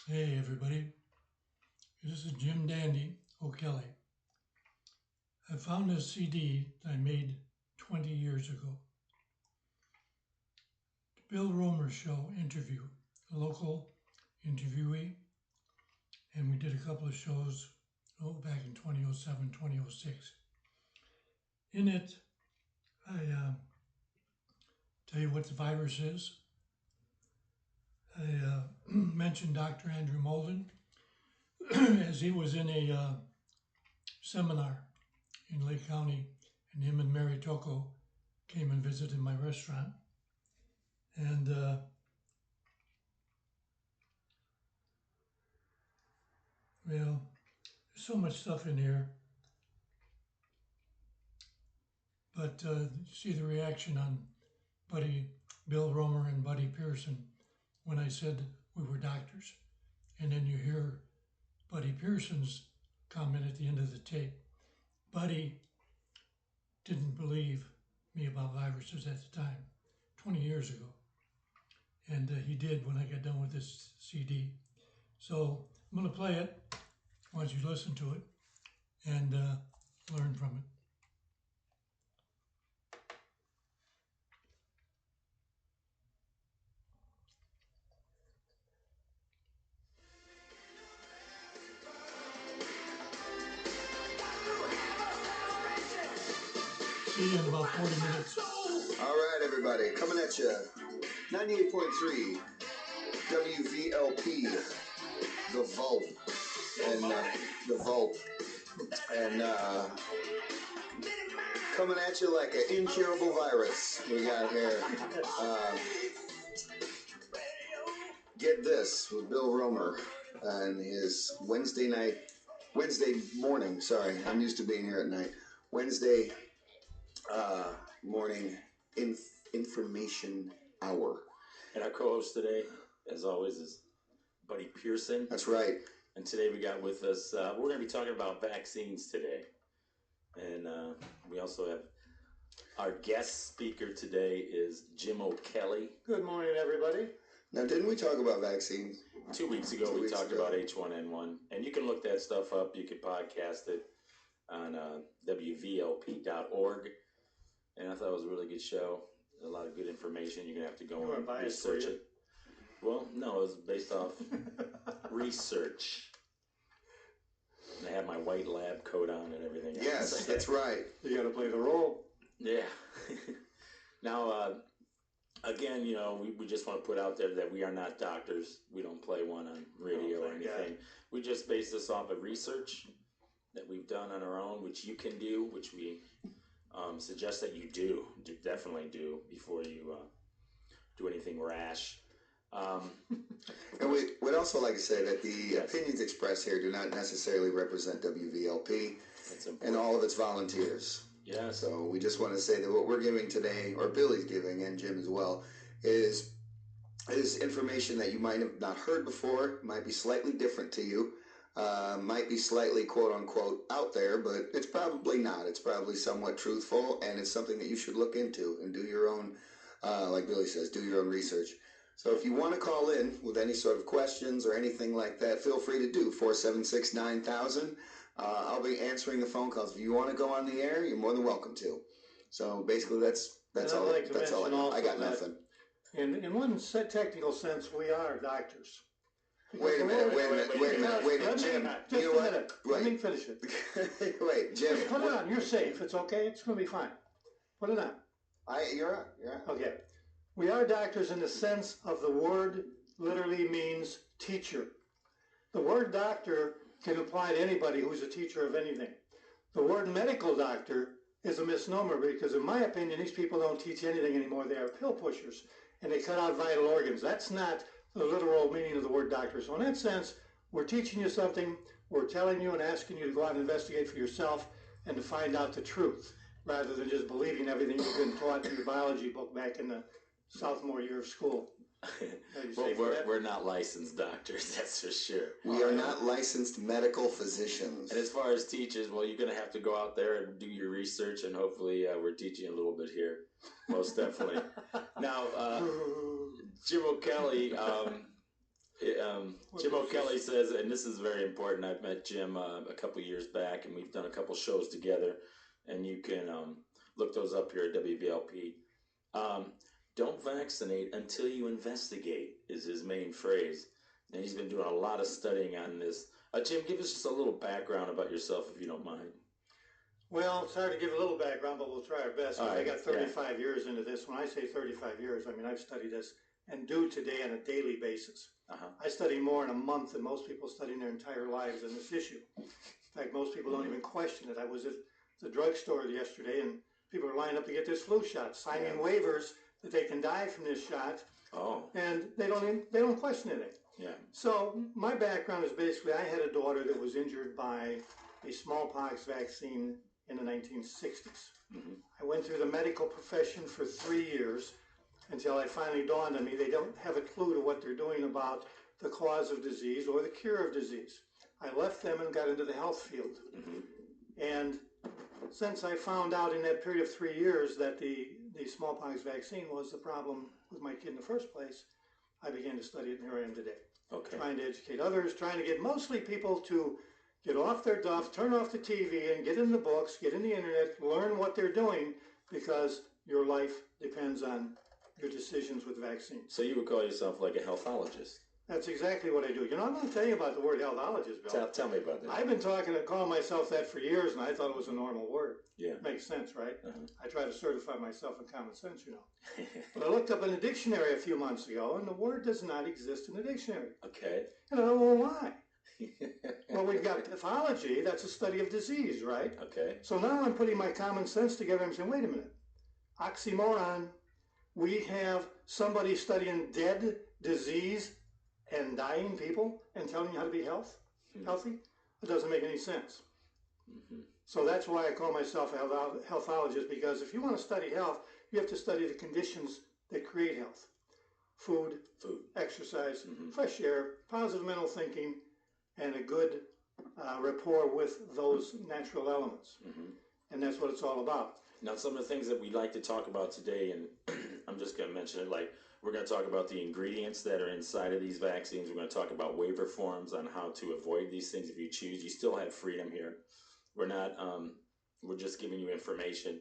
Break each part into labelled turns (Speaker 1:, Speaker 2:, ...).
Speaker 1: Hey everybody, this is Jim Dandy O'Kelly. I found this CD that I made 20 years ago. The Bill Romer Show interview, a local interviewee, and we did a couple of shows back in 2007, 2006. In it, I tell you what the virus is. I mentioned Dr. Andrew Molden as he was in a seminar in Lake County, and him and Mary Tocco came and visited my restaurant. And well, there's so much stuff in here, but see the reaction on Buddy Bill Romer and Buddy Pearson when I said we were doctors, and then you hear Buddy Pearson's comment at the end of the tape. Buddy didn't believe me about viruses at the time, 20 years ago. And he did when I got done with this CD. So I'm going to play it. I want you to listen to it and learn from it. See you in about 40 minutes.
Speaker 2: All right, everybody, coming at you. 98.3 WVLP, the Vault, and the Vault, and coming at you like an incurable virus. We got here. Get this with Bill Romer and his Wednesday morning. Sorry, I'm used to being here at night. Wednesday morning information hour.
Speaker 3: And our co-host today, as always, is Buddy Pearson.
Speaker 2: That's right.
Speaker 3: And today we got with us, we're going to be talking about vaccines today. And we also have our guest speaker today is Jim O'Kelly.
Speaker 4: Good morning, everybody.
Speaker 2: Now, didn't we talk about vaccines?
Speaker 3: 2 weeks ago, we talked about H1N1. And you can look that stuff up. You can podcast it on WVLP.org. And I thought it was a really good show. A lot of good information. You're going to have to go and research it. Well, no, it was based off research. And I have my white lab coat on and everything else.
Speaker 2: Yes, that's right.
Speaker 4: You got to play the role.
Speaker 3: Yeah. Now, again, you know, we just want to put out there that we are not doctors. We don't play one on radio or anything. God. We just base this off of research that we've done on our own, which you can do, which we suggest that you definitely do before you do anything rash.
Speaker 2: And we'd also like to say that the opinions expressed here do not necessarily represent WVLP and all of its volunteers.
Speaker 3: Yeah.
Speaker 2: So we just want to say that what we're giving today, or Billy's giving, and Jim as well, is information that you might have not heard before, might be slightly different to you, might be slightly quote-unquote out there, but it's probably not. It's probably somewhat truthful, and it's something that you should look into and do your own, like Billy says, do your own research. So if you want to call in with any sort of questions or anything like that, feel free to do 476-9000. I'll be answering the phone calls. If you want to go on the air, you're more than welcome to. So basically, that's all. That's all I got. Nothing.
Speaker 4: In one technical sense, we are doctors.
Speaker 2: Wait a minute, Jim.
Speaker 4: Just a minute. Let me finish it.
Speaker 2: Wait, Jim.
Speaker 4: Put it on. You're safe. It's okay. It's going to be fine. Put it on.
Speaker 2: You're on.
Speaker 4: Okay. We are doctors in the sense of the word literally means teacher. The word doctor can apply to anybody who's a teacher of anything. The word medical doctor is a misnomer because, in my opinion, these people don't teach anything anymore. They are pill pushers, and they cut out vital organs. That's not the literal meaning of the word doctor. So in that sense, we're teaching you something. We're telling you and asking you to go out and investigate for yourself and to find out the truth, rather than just believing everything you've been taught in your biology book back in the sophomore year of school.
Speaker 3: Well, we're not licensed doctors, that's for sure.
Speaker 2: We are not licensed medical physicians.
Speaker 3: And as far as teachers, well, you're going to have to go out there and do your research, and hopefully we're teaching a little bit here. Most definitely. Now, Jim O'Kelly, Jim O'Kelly says, and this is very important. I've met Jim a couple years back, and we've done a couple shows together. And you can look those up here at WVLP. Don't vaccinate until you investigate is his main phrase. And he's been doing a lot of studying on this. Jim, give us just a little background about yourself, if you don't mind.
Speaker 4: Well, it's hard to give a little background, but we'll try our best. I got 35 years into this. When I say 35 years, I mean I've studied this and do today on a daily basis. I study more in a month than most people study in their entire lives on this issue. In fact, most people don't even question it. I was at the drugstore yesterday, and people are lining up to get this flu shot, signing waivers that they can die from this shot. And they don't question anything. So my background is basically I had a daughter that was injured by a smallpox vaccine in the 1960s. I went through the medical profession for 3 years until it finally dawned on me they don't have a clue to what they're doing about the cause of disease or the cure of disease. I left them and got into the health field. And since I found out in that period of 3 years that the smallpox vaccine was the problem with my kid in the first place, I began to study it, and here I am today. Trying to educate others, trying to get mostly people to get off their duff, turn off the TV, and get in the books, get in the internet, learn what they're doing, because your life depends on your decisions with vaccines.
Speaker 3: So you would call yourself like a healthologist?
Speaker 4: That's exactly what I do. You know, I'm going to tell you about the word healthologist, Bill.
Speaker 3: Tell me about that.
Speaker 4: I've been calling myself that for years, and I thought it was a normal word. Makes sense, right? I try to certify myself in common sense, you know. But I looked up in the dictionary a few months ago, and the word does not exist in the dictionary. And I don't know why. Well, we've got pathology. That's a study of disease, right? So now I'm putting my common sense together. I'm saying, wait a minute. Oxymoron. We have somebody studying dead, disease, and dying people and telling you how to be healthy? It doesn't make any sense. So that's why I call myself a healthologist, because if you want to study health, you have to study the conditions that create health. Food, exercise, fresh air, positive mental thinking, and a good rapport with those natural elements. And that's what it's all about.
Speaker 3: Now, some of the things that we'd like to talk about today, and I'm just going to mention it, like we're going to talk about the ingredients that are inside of these vaccines. We're going to talk about waiver forms on how to avoid these things if you choose. You still have freedom here. We're not, we're just giving you information.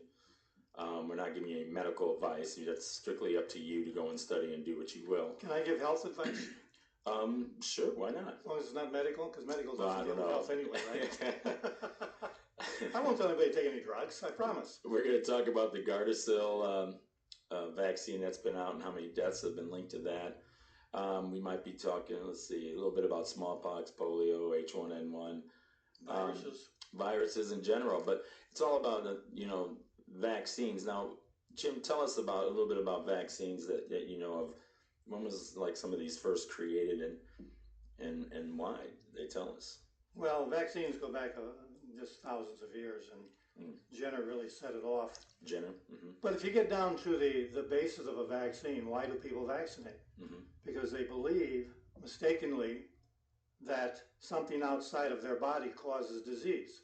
Speaker 3: We're not giving you any medical advice. That's strictly up to you to go and study and do what you will.
Speaker 4: Can I give health advice?
Speaker 3: Sure, why not?
Speaker 4: As long as it's not medical, because medical doesn't deal with health anyway, right? I won't tell anybody to take any drugs, I promise.
Speaker 3: We're going to talk about the Gardasil vaccine that's been out and how many deaths have been linked to that. We might be talking, let's see, a little bit about smallpox, polio, H1N1. Viruses in general, but it's all about, vaccines. Now, Jim, tell us a little bit about vaccines that you know of. When was like some of these first created and why? They tell us.
Speaker 4: Well, vaccines go back just thousands of years, and Jenner really set it off. But if you get down to the basis of a vaccine, why do people vaccinate? Because they believe, mistakenly, that something outside of their body causes disease.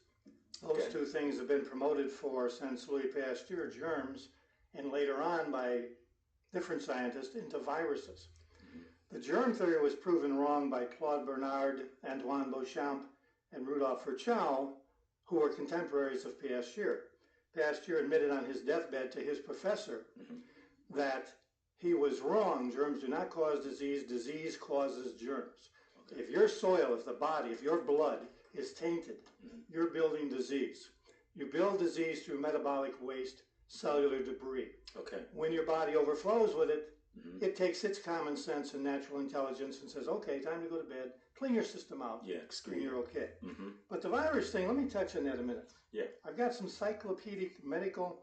Speaker 4: Those two things have been promoted since Louis Pasteur, germs, and later on by different scientists into viruses. The germ theory was proven wrong by Claude Bernard, Antoine Beauchamp, and Rudolf Virchow, who were contemporaries of Pasteur. Pasteur admitted on his deathbed to his professor that he was wrong. Germs do not cause disease. Disease causes germs. If your soil, if your blood is tainted, you're building disease. You build disease through metabolic waste, cellular debris. When your body overflows with it, it takes its common sense and natural intelligence and says, okay, time to go to bed, clean your system out, and you're okay. But the virus thing, let me touch on that a minute. I've got some encyclopedic, medical,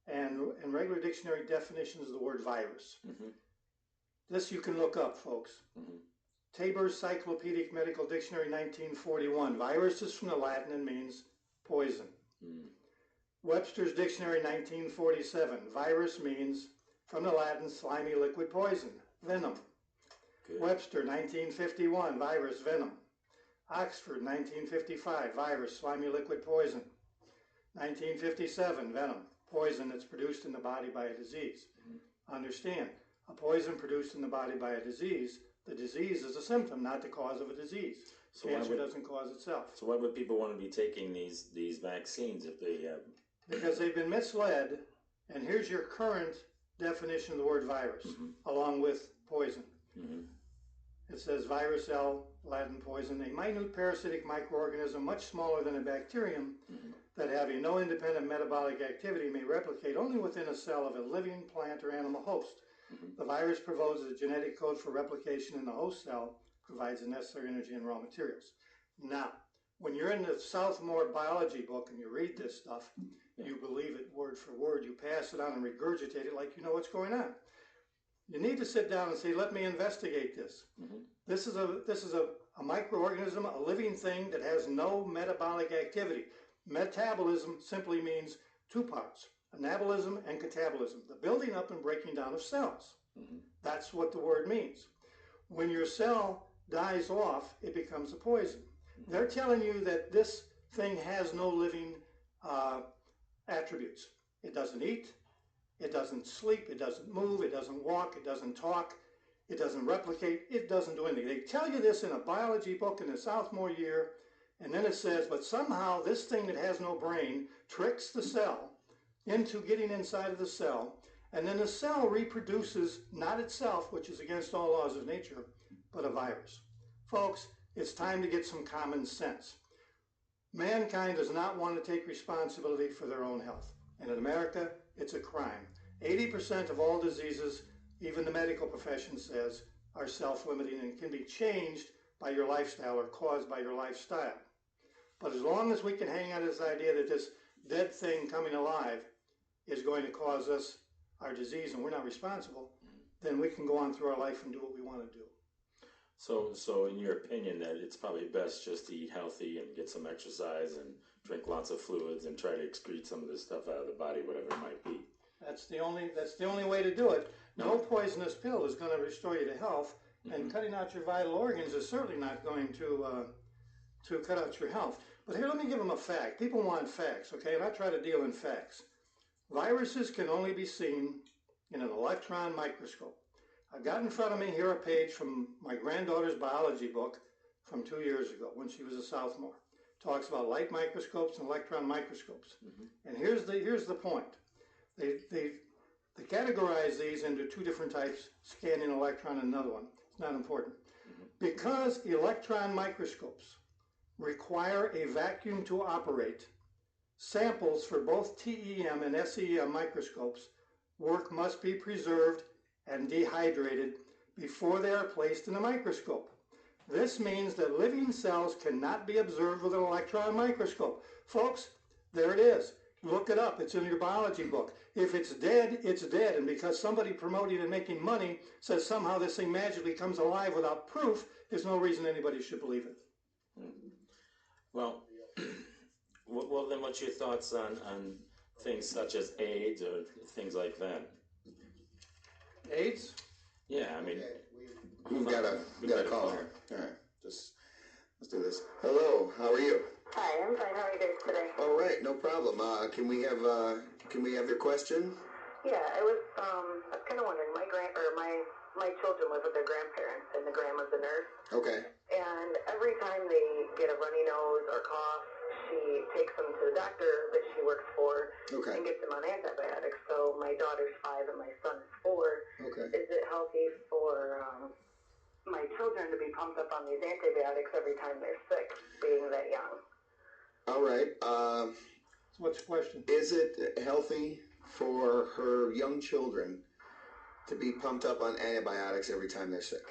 Speaker 4: and regular dictionary definitions of the word virus. This you can look up, folks. Tabor's Encyclopedic Medical Dictionary, 1941. Virus is from the Latin and means poison. Webster's Dictionary, 1947. Virus means, from the Latin, slimy liquid poison, venom. Webster, 1951. Virus, venom. Oxford, 1955. Virus, slimy liquid poison. 1957. Venom, poison that's produced in the body by a disease. Understand, a poison produced in the body by a disease The disease is a symptom, not the cause of a disease.
Speaker 3: So
Speaker 4: Cancer doesn't cause itself.
Speaker 3: So why would people want to be taking these vaccines if they have?
Speaker 4: Because they've been misled, and here's your current definition of the word virus, along with poison. It says virus, L, Latin poison, a minute parasitic microorganism much smaller than a bacterium that having no independent metabolic activity may replicate only within a cell of a living plant or animal host. The virus provides a genetic code for replication in the host cell, provides the necessary energy and raw materials. Now, when you're in the Southmore biology book and you read this stuff, you believe it word for word. You pass it on and regurgitate it like you know what's going on. You need to sit down and say, let me investigate this. This is a microorganism, a living thing that has no metabolic activity. Metabolism simply means two parts, anabolism and catabolism, the building up and breaking down of cells. That's what the word means. When your cell dies off, it becomes a poison. They're telling you that this thing has no living attributes. It doesn't eat, it doesn't sleep, it doesn't move, it doesn't walk, it doesn't talk, it doesn't replicate, it doesn't do anything. They tell you this in a biology book in the sophomore year, and then it says, but somehow this thing that has no brain tricks the cell into getting inside of the cell, and then the cell reproduces not itself, which is against all laws of nature, but a virus. Folks, it's time to get some common sense. Mankind does not want to take responsibility for their own health. And in America, it's a crime. 80% of all diseases, even the medical profession says, are self-limiting and can be changed by your lifestyle or caused by your lifestyle. But as long as we can hang on to this idea that this dead thing coming alive is going to cause us our disease and we're not responsible, then we can go on through our life and do what we want to do.
Speaker 3: So in your opinion, that it's probably best just to eat healthy and get some exercise and drink lots of fluids and try to excrete some of this stuff out of the body, whatever it might be.
Speaker 4: That's the only way to do it. No poisonous pill is going to restore you to health, and cutting out your vital organs is certainly not going to cut out your health. But here, let me give them a fact. People want facts, okay? And I try to deal in facts. Viruses can only be seen in an electron microscope. I've got in front of me here a page from my granddaughter's biology book from 2 years ago when she was a sophomore. Talks about light microscopes and electron microscopes. And here's the point. They categorize these into two different types, scanning electron and another one. It's not important. Because electron microscopes require a vacuum to operate, samples for both TEM and SEM microscopes must be preserved and dehydrated before they are placed in a microscope. This means that living cells cannot be observed with an electron microscope. Folks, there it is. Look it up. It's in your biology book. If it's dead, it's dead. And because somebody promoting and making money says somehow this thing magically comes alive without proof, there's no reason anybody should believe it.
Speaker 3: Well, then what's your thoughts on things such as AIDS or things like that?
Speaker 4: AIDS?
Speaker 3: Yeah, I mean...
Speaker 2: We've got a call here. All right, let's do this. Hello, how are you?
Speaker 5: Hi, I'm fine. How are you guys today?
Speaker 2: All right, no problem. Can we have your question?
Speaker 5: Yeah, I was kind of wondering. My children live with their grandparents, and the grandma's a nurse.
Speaker 2: Okay.
Speaker 5: And every time they get a runny nose or cough, she takes them to the doctor that she works for and gets them on antibiotics. So my daughter's 5 and my son is 4.
Speaker 2: Okay.
Speaker 5: Is it healthy for my children to be pumped up on these antibiotics every time they're sick, being that young?
Speaker 2: All right.
Speaker 4: So what's the question?
Speaker 2: Is it healthy for her young children to be pumped up on antibiotics every time they're sick?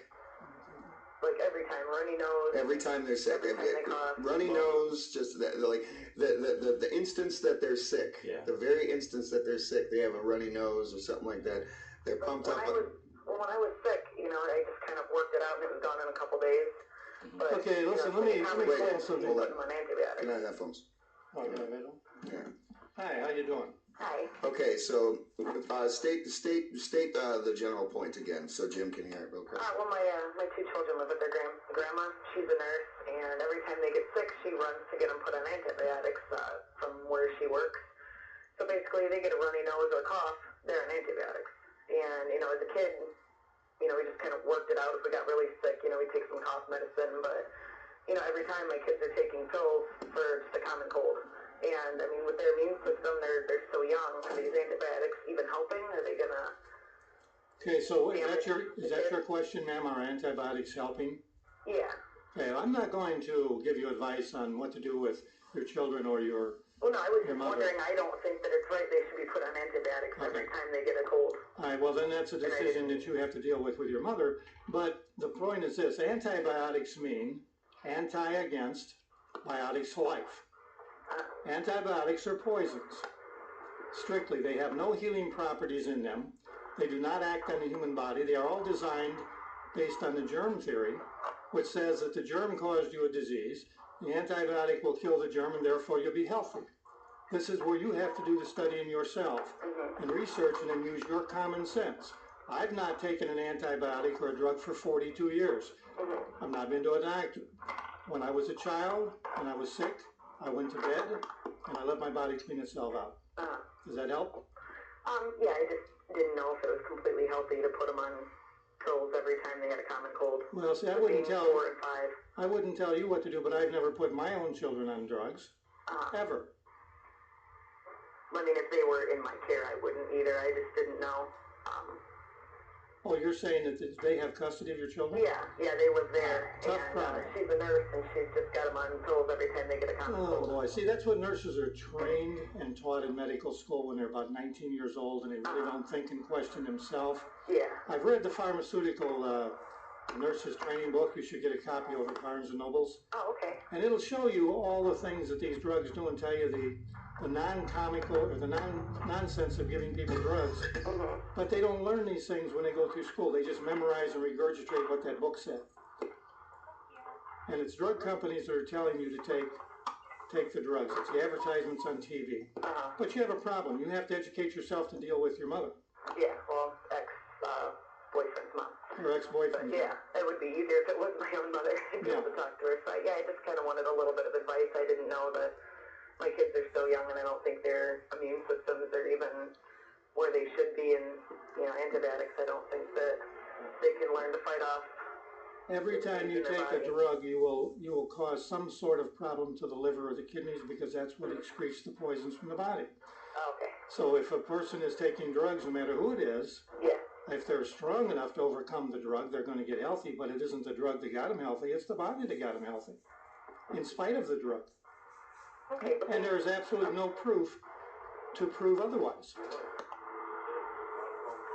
Speaker 5: Like every time, runny nose.
Speaker 2: Every time they're sick.
Speaker 5: Every time they cough.
Speaker 2: Runny nose, just like the instance that they're sick.
Speaker 3: Yeah.
Speaker 2: The very instance that they're sick, they have a runny nose or something like that. They're pumped up.
Speaker 5: When I was sick, I just kind of worked it out and it was gone in a couple days. But,
Speaker 4: okay, listen, let me
Speaker 2: wait,
Speaker 4: something.
Speaker 2: hold on.
Speaker 5: On antibiotics.
Speaker 2: Can I have headphones?
Speaker 4: Oh, can I have it?
Speaker 2: Yeah.
Speaker 4: Hi, how you doing?
Speaker 5: Hi.
Speaker 2: Okay, so state the general point again, so Jim can hear it real quick.
Speaker 5: Well, my 2 children live with their grandma. She's a nurse, and every time they get sick, she runs to get them put on antibiotics from where she works. So basically, they get a runny nose or cough, they're on antibiotics. And as a kid, we just kind of worked it out. If we got really sick, cough medicine, but, you know, every time my kids are taking pills for just a common cold. And, I mean, with their immune system, they're so young. Are these antibiotics even helping? Are they going to...
Speaker 4: Okay, so is that your question, ma'am? Are antibiotics helping?
Speaker 5: Yeah.
Speaker 4: Okay, I'm not going to give you advice on what to do with your children or your
Speaker 5: Well, no, I was just wondering. I don't think that it's right. They should be put on antibiotics every time they get a cold.
Speaker 4: All right, well, then that's a decision that you have to deal with your mother. But the point is this. Antibiotics mean anti against, biotics life. Antibiotics are poisons. Strictly, they have no healing properties in them. They do not act on the human body. They are all designed based on the germ theory, which says that the germ caused you a disease. The antibiotic will kill the germ, and therefore you'll be healthy. This is where you have to do the studying yourself and researching and use your common sense. I've not taken an antibiotic or a drug for 42 years. I've not been to a doctor. When I was a child and I was sick, I went to bed and I let my body clean itself out. Does that help?
Speaker 5: Yeah, I just didn't know if it was completely healthy to put them on pills every time they had a common cold.
Speaker 4: Well, see, I wouldn't tell you what to do, but I've never put my own children on drugs, ever.
Speaker 5: I mean, if they were in my care, I wouldn't either. I just didn't know.
Speaker 4: Oh, you're saying that they have custody of your children?
Speaker 5: Yeah, they live there.
Speaker 4: Tough problem.
Speaker 5: She's a nurse, and she's just got them on pills every time they get a common cold.
Speaker 4: Oh boy, see, that's what nurses are trained and taught in medical school when they're about 19 years old, and they really don't think and question themselves.
Speaker 5: Yeah.
Speaker 4: I've read the pharmaceutical nurses training book. You should get a copy over at Barnes & Noble's.
Speaker 5: Oh, okay.
Speaker 4: And it'll show you all the things that these drugs do and tell you the non-comical or the nonsense of giving people drugs. But they don't learn these things when they go through school. They just memorize and regurgitate what that book said. And it's drug companies that are telling you to take the drugs. It's the advertisements on TV. But you have a problem. You have to educate yourself to deal with your mother.
Speaker 5: Yeah, well, ex-boyfriend's mom.
Speaker 4: Her ex-boyfriend.
Speaker 5: Yeah, it would be easier if it was my own mother to be able to talk to her. So, yeah, I just kind of wanted a little bit of advice. I didn't know that my kids are so young, and I don't think their immune systems are even where they should be. And, you know, antibiotics, I don't think that they can learn to fight off.
Speaker 4: Every time you take a drug, you will cause some sort of problem to the liver or the kidneys because that's what excretes the poisons from the body.
Speaker 5: Okay. So
Speaker 4: if a person is taking drugs, no matter who it is, if they're strong enough to overcome the drug, they're going to get healthy, but it isn't the drug that got them healthy, it's the body that got them healthy, in spite of the drug.
Speaker 5: Okay.
Speaker 4: And there is absolutely no proof to prove otherwise.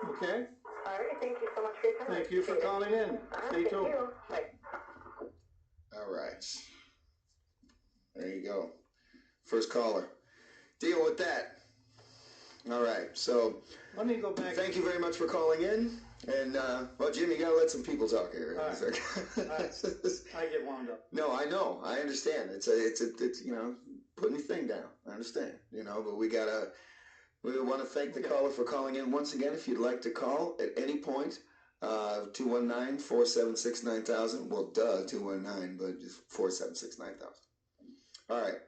Speaker 4: Okay?
Speaker 5: All right, thank you so much for your time.
Speaker 4: Thank you for calling in. Stay tuned.
Speaker 5: Thank you. Bye.
Speaker 2: All right. There you go. First caller. Deal with that. All right, so
Speaker 4: let me go back.
Speaker 2: Thank you very much for calling in. And, well, Jim, you got to let some people talk here.
Speaker 4: All right. I get wound up.
Speaker 2: No, I know. I understand. It's you know, putting your thing down. I understand, you know, but we want to thank the caller for calling in. Once again, if you'd like to call at any point, 219-476-9000. Well, 219, but just 476-9000. All right.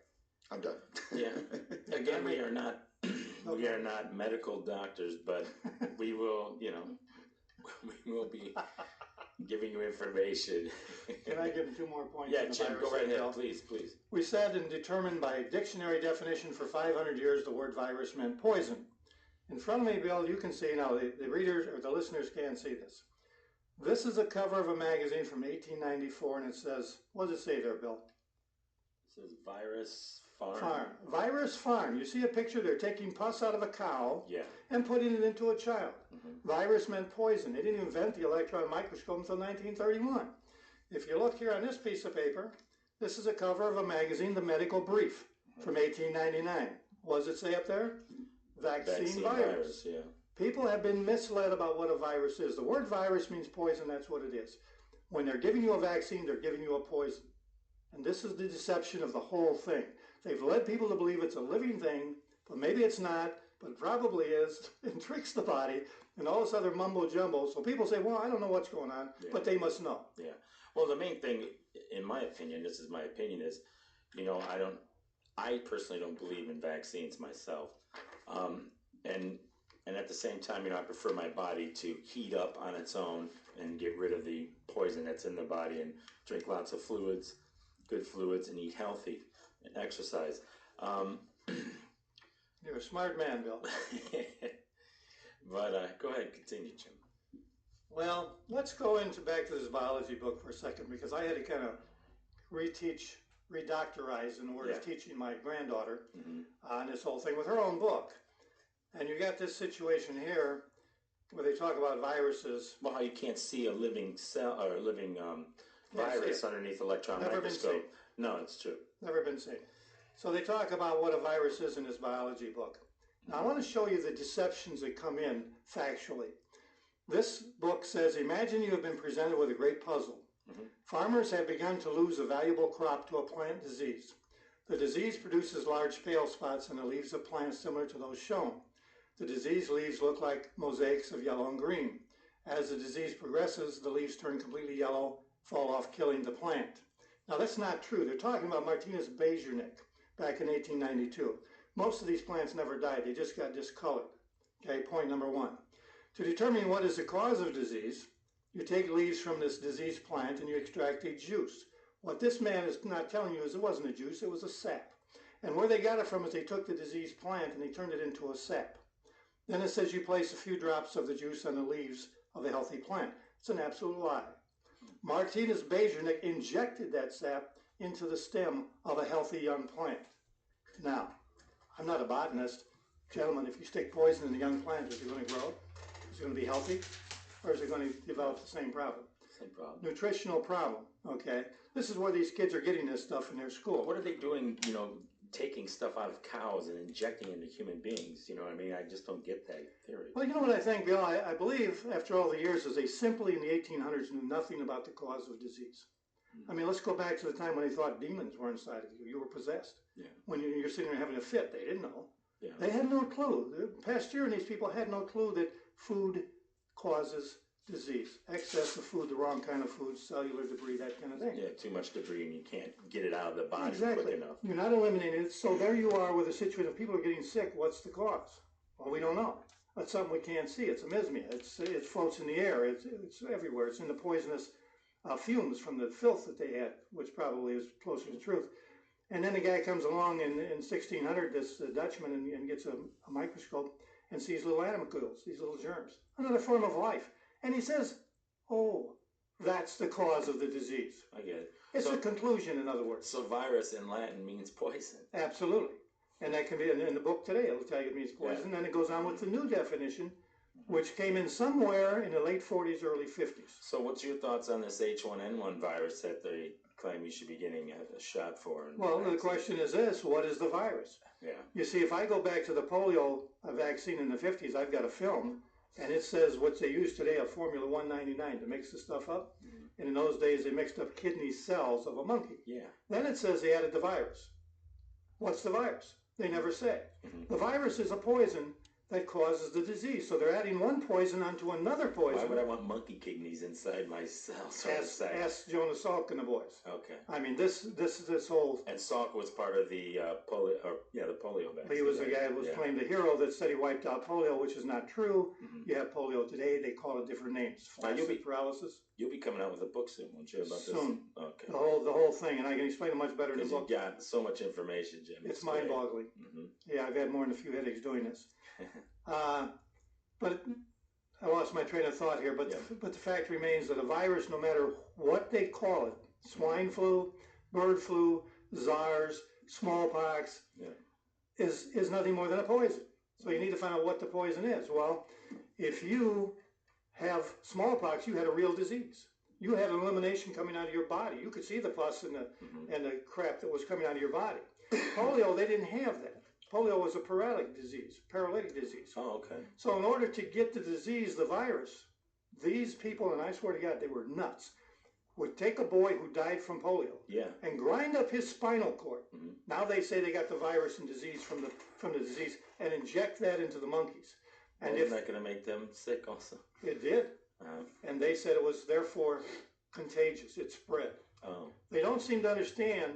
Speaker 2: I'm done.
Speaker 3: Yeah. Again, we are not medical doctors, but we will, you know, we will be giving you information.
Speaker 4: Can I give 2 more points?
Speaker 3: Yeah, Jim, go right ahead, please.
Speaker 4: We said and determined by dictionary definition for 500 years the word virus meant poison. In front of me, Bill, you can see now, the readers or the listeners can't see this. This is a cover of a magazine from 1894, and it says, what does it say there, Bill?
Speaker 3: It says Virus Farm.
Speaker 4: Virus Farm. You see a picture, they're taking pus out of a cow and putting it into a child. Virus meant poison. They didn't invent the electron microscope until 1931. If you look here on this piece of paper, this is a cover of a magazine, The Medical Brief, from 1899. What does it say up there? Vaccine virus.
Speaker 3: Yeah.
Speaker 4: People have been misled about what a virus is. The word virus means poison, that's what it is. When they're giving you a vaccine, they're giving you a poison. And this is the deception of the whole thing. They've led people to believe it's a living thing, but maybe it's not, but it probably is, and tricks the body, and all this other mumbo-jumbo. So people say, well, I don't know what's going on, but they must know.
Speaker 3: Yeah. Well, the main thing, in my opinion, this is my opinion, is, you know, I personally don't believe in vaccines myself. And And at the same time, I prefer my body to heat up on its own and get rid of the poison that's in the body, and drink lots of fluids, good fluids, and eat healthy and exercise.
Speaker 4: You're a smart man, Bill.
Speaker 3: But go ahead, continue, Jim.
Speaker 4: Well, let's go back to this biology book for a second, because I had to kind of redoctorize in order of teaching my granddaughter on this whole thing with her own book. And you got this situation here where they talk about viruses.
Speaker 3: Well, how you can't see a living cell or a living virus underneath electron microscope. No, it's true.
Speaker 4: Never been seen. So they talk about what a virus is in this biology book. Now I want to show you the deceptions that come in factually. This book says, imagine you have been presented with a great puzzle. Farmers have begun to lose a valuable crop to a plant disease. The disease produces large pale spots on the leaves of plants similar to those shown. The diseased leaves look like mosaics of yellow and green. As the disease progresses, the leaves turn completely yellow, fall off, killing the plant. Now that's not true. They're talking about Martinus Beijerinck back in 1892. Most of these plants never died. They just got discolored. Okay, point number one. To determine what is the cause of disease, you take leaves from this diseased plant and you extract a juice. What this man is not telling you is it wasn't a juice, it was a sap. And where they got it from is they took the diseased plant and they turned it into a sap. Then it says you place a few drops of the juice on the leaves of a healthy plant. It's an absolute lie. Martinus Beijerinck injected that sap into the stem of a healthy young plant. Now, I'm not a botanist. Gentlemen, if you stick poison in a young plant, is it going to grow? Is it going to be healthy? Or is it going to develop the same problem?
Speaker 3: Same problem.
Speaker 4: Nutritional problem, okay? This is where these kids are getting this stuff in their school.
Speaker 3: What are they doing, taking stuff out of cows and injecting into human beings? You know what I mean? I just don't get that theory.
Speaker 4: Well, you know what I think, Bill? I believe, after all the years, is they simply in the 1800s knew nothing about the cause of disease. I mean, let's go back to the time when they thought demons were inside of you. You were possessed.
Speaker 3: Yeah.
Speaker 4: When you're sitting there having a fit, they didn't know.
Speaker 3: Yeah.
Speaker 4: They had no clue. Pasteur and these people had no clue that food causes disease. Excess of food, the wrong kind of food, cellular debris, that kind of thing.
Speaker 3: Yeah, too much debris and you can't get it out of the body
Speaker 4: Exactly.
Speaker 3: quick enough.
Speaker 4: You're not eliminating it. So there you are with a situation of people are getting sick. What's the cause? Well, we don't know. That's something we can't see. It's anosmia. It floats in the air. It's everywhere. It's in the poisonous fumes from the filth that they had, which probably is closer to the truth. And then the guy comes along in 1600, this Dutchman, and gets a microscope and sees little animalcules, these little germs, another form of life. And he says, oh, that's the cause of the disease.
Speaker 3: I get it.
Speaker 4: It's a conclusion, in other words.
Speaker 3: So virus in Latin means poison.
Speaker 4: Absolutely. And that can be in the book today. It'll tell you it means poison. Yeah. Then it goes on with the new definition, which came in somewhere in the late 40s, early 50s.
Speaker 3: So what's your thoughts on this H1N1 virus that they claim you should be getting a shot for?
Speaker 4: Well, the question is this: what is the virus?
Speaker 3: Yeah.
Speaker 4: You see, if I go back to the polio vaccine in the 50s, I've got a film, and it says what they use today, a Formula 199, to mix the stuff up. And in those days, they mixed up kidney cells of a monkey.
Speaker 3: Yeah.
Speaker 4: Then it says they added the virus. What's the virus? They never say. The virus is a poison that causes the disease. So they're adding one poison onto another poison.
Speaker 3: Why would I want monkey kidneys inside my cells?
Speaker 4: Ask Jonas Salk and the boys.
Speaker 3: Okay.
Speaker 4: I mean, this whole...
Speaker 3: And Salk was part of the polio vaccine.
Speaker 4: He was the guy who was claimed a hero that said he wiped out polio, which is not true. You have polio today. They call it different names. Flaccid paralysis.
Speaker 3: You'll be coming out with a book soon, won't you, about this?
Speaker 4: Soon.
Speaker 3: Okay.
Speaker 4: The whole thing, and I can explain it much better in the book.
Speaker 3: You've got so much information, Jim.
Speaker 4: It's mind-boggling. Yeah, I've had more than a few headaches doing this. But I lost my train of thought here. But the fact remains that a virus, no matter what they call it, swine flu, bird flu, SARS, smallpox, is nothing more than a poison. So you need to find out what the poison is. Well, if you have smallpox, you had a real disease. You had an elimination coming out of your body. You could see the pus and the crap that was coming out of your body. Polio, they didn't have that. Polio was a paralytic disease.
Speaker 3: Oh, okay.
Speaker 4: So in order to get the disease, the virus, these people, and I swear to God, they were nuts, would take a boy who died from polio and grind up his spinal cord. Now they say they got the virus and disease from the disease and inject that into the monkeys. And
Speaker 3: isn't that going to make them sick also?
Speaker 4: It did. And they said it was therefore contagious. It spread.
Speaker 3: Oh.
Speaker 4: They don't seem to understand,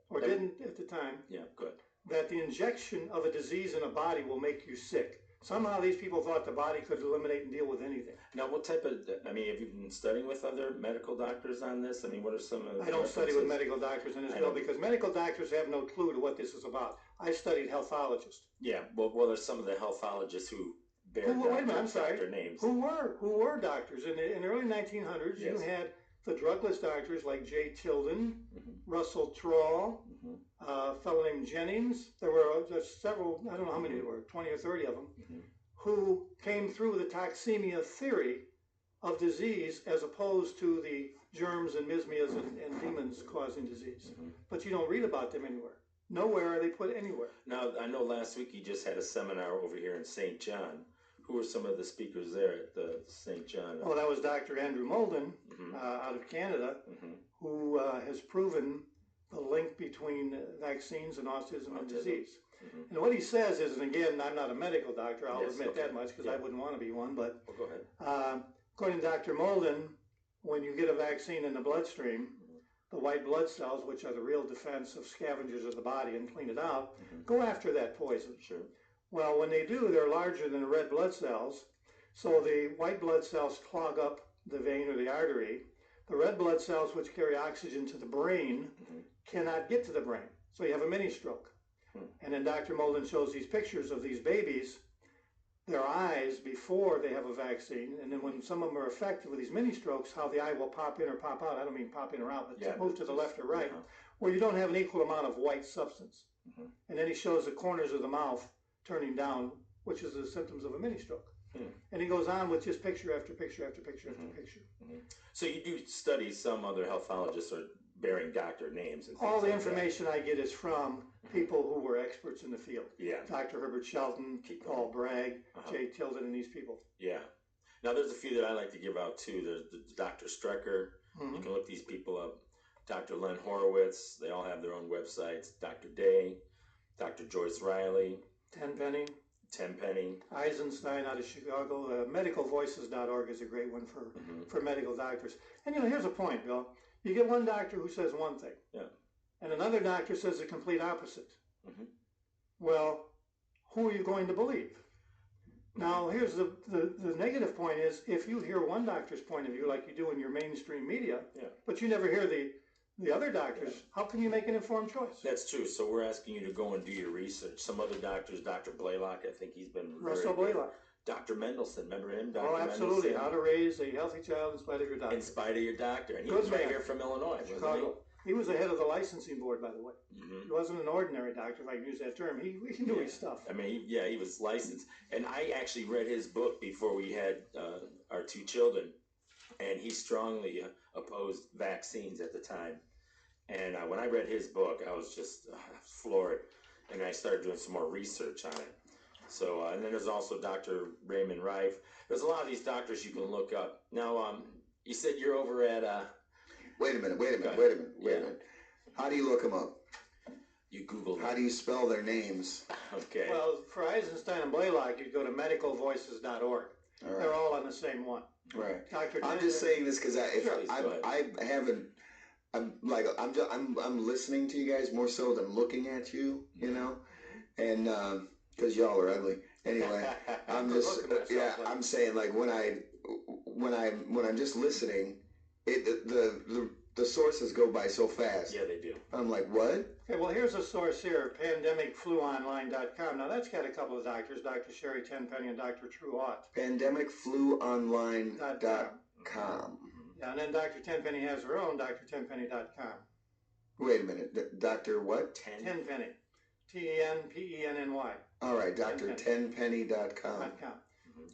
Speaker 4: or didn't at the time,
Speaker 3: good.
Speaker 4: that the injection of a disease in a body will make you sick. Somehow these people thought the body could eliminate and deal with anything.
Speaker 3: Now, what type of, I mean, have you been studying with other medical doctors on this? I mean, what are some of the
Speaker 4: I don't study with
Speaker 3: references?
Speaker 4: medical doctors in this bill because medical doctors have no clue to what this is about. I studied healthologists.
Speaker 3: Yeah, well, there's some of the healthologists who bear
Speaker 4: Wait a minute, I'm sorry.
Speaker 3: doctor names.
Speaker 4: Who were doctors? In the early 1900s,
Speaker 3: Yes.
Speaker 4: you had the drugless doctors like J. Tilden,
Speaker 3: Mhm.
Speaker 4: Russell Troll,
Speaker 3: Mhm.
Speaker 4: a fellow named Jennings. There were several, I don't know how many there were, 20 or 30 of them,
Speaker 3: Mhm.
Speaker 4: who came through the toxemia theory of disease as opposed to the germs and mismias and demons causing disease.
Speaker 3: Mhm.
Speaker 4: But you don't read about them anywhere. Nowhere are they put anywhere.
Speaker 3: Now, I know last week you just had a seminar over here in St. John. Who were some of the speakers there at the St. John?
Speaker 4: Well, that was Dr. Andrew Molden
Speaker 3: Mhm.
Speaker 4: out of Canada,
Speaker 3: Mhm.
Speaker 4: who has proven the link between vaccines and autism and disease.
Speaker 3: Mhm.
Speaker 4: And what he says is, and again, I'm not a medical doctor, I'll
Speaker 3: Yes,
Speaker 4: admit
Speaker 3: okay.
Speaker 4: that much because
Speaker 3: Yeah.
Speaker 4: I wouldn't want to be one, but
Speaker 3: Well, go ahead.
Speaker 4: according to Dr. Molden, when you get a vaccine in the bloodstream, the white blood cells, which are the real defense of scavengers of the body and clean it out, go after that poison.
Speaker 3: Sure.
Speaker 4: Well, when they do, they're larger than the red blood cells, so the white blood cells clog up the vein or the artery. The red blood cells, which carry oxygen to the brain, cannot get to the brain, so you have a mini stroke. And then Dr. Molden shows these pictures of these babies, their eyes before they have a vaccine, and then when some of them are affected with these mini strokes, how the eye will pop in or pop out. I don't mean pop in or out, but move to the left or right, where you don't have an equal amount of white substance. And then he shows the corners of the mouth turning down, which is the symptoms of a mini stroke. And he goes on with just picture after picture after picture after picture.
Speaker 3: So you do study some other healthologists or bearing doctor names and things
Speaker 4: All the
Speaker 3: like
Speaker 4: information I get is from people who were experts in the field.
Speaker 3: Yeah.
Speaker 4: Dr. Herbert Shelton, Paul Bragg, Jay Tilden, and these people.
Speaker 3: Yeah. Now there's a few that I like to give out too. There's Dr. Strecker. You can look these people up. Dr. Len Horowitz. They all have their own websites. Dr. Day, Dr. Joyce Riley, Tenpenny.
Speaker 4: Eisenstein out of Chicago. Medicalvoices.org is a great one for medical doctors. And here's a point, Bill. You get one doctor who says one thing, and another doctor says the complete opposite. Well, who are you going to believe? Now, here's the negative point is, if you hear one doctor's point of view, like you do in your mainstream media, but you never hear the other doctors, how can you make an informed choice?
Speaker 3: That's true. So we're asking you to go and do your research. Some other doctors, Dr. Blaylock, I think he's been
Speaker 4: Russell Blaylock.
Speaker 3: Dr. Mendelsohn, remember him? Dr.
Speaker 4: Oh, absolutely.
Speaker 3: Mendelsohn?
Speaker 4: How to raise a healthy child in spite of your doctor.
Speaker 3: In spite of your doctor. And he
Speaker 4: Good
Speaker 3: was right
Speaker 4: man.
Speaker 3: here from Illinois,
Speaker 4: Chicago.
Speaker 3: wasn't
Speaker 4: He was the head of the licensing board, by the way. He wasn't an ordinary doctor, if I can use that term. He knew his stuff.
Speaker 3: I mean, he was licensed. And I actually read his book before we had our two children. And he strongly opposed vaccines at the time. And when I read his book, I was just floored. And I started doing some more research on it. So, and then there's also Dr. Raymond Rife. There's a lot of these doctors you can look up. Now, you said you're over at...
Speaker 2: Wait a minute. How do you look them up?
Speaker 3: You Google them.
Speaker 2: How do you spell their names?
Speaker 3: Okay.
Speaker 4: Well, for Eisenstein and Blaylock, you'd go to medicalvoices.org.
Speaker 2: Right.
Speaker 4: They're all on the same one.
Speaker 2: Right.
Speaker 4: Dr.
Speaker 2: I'm just saying this because I haven't. I'm listening to you guys more so than looking at you. And because y'all are ugly. Anyway, I'm just I'm saying like when I'm just listening, the sources go by so fast.
Speaker 3: Yeah, they do.
Speaker 2: I'm like, what?
Speaker 4: Okay, well, here's a source here, pandemicfluonline.com. Now, that's got a couple of doctors, Dr. Sherry Tenpenny and Dr. True Ott.
Speaker 2: Pandemicfluonline.com.
Speaker 4: Yeah, and then Dr. Tenpenny has her own, drtenpenny.com.
Speaker 2: Wait a minute. Dr. what?
Speaker 4: Tenpenny. Tenpenny.
Speaker 2: All right, drtenpenny.com.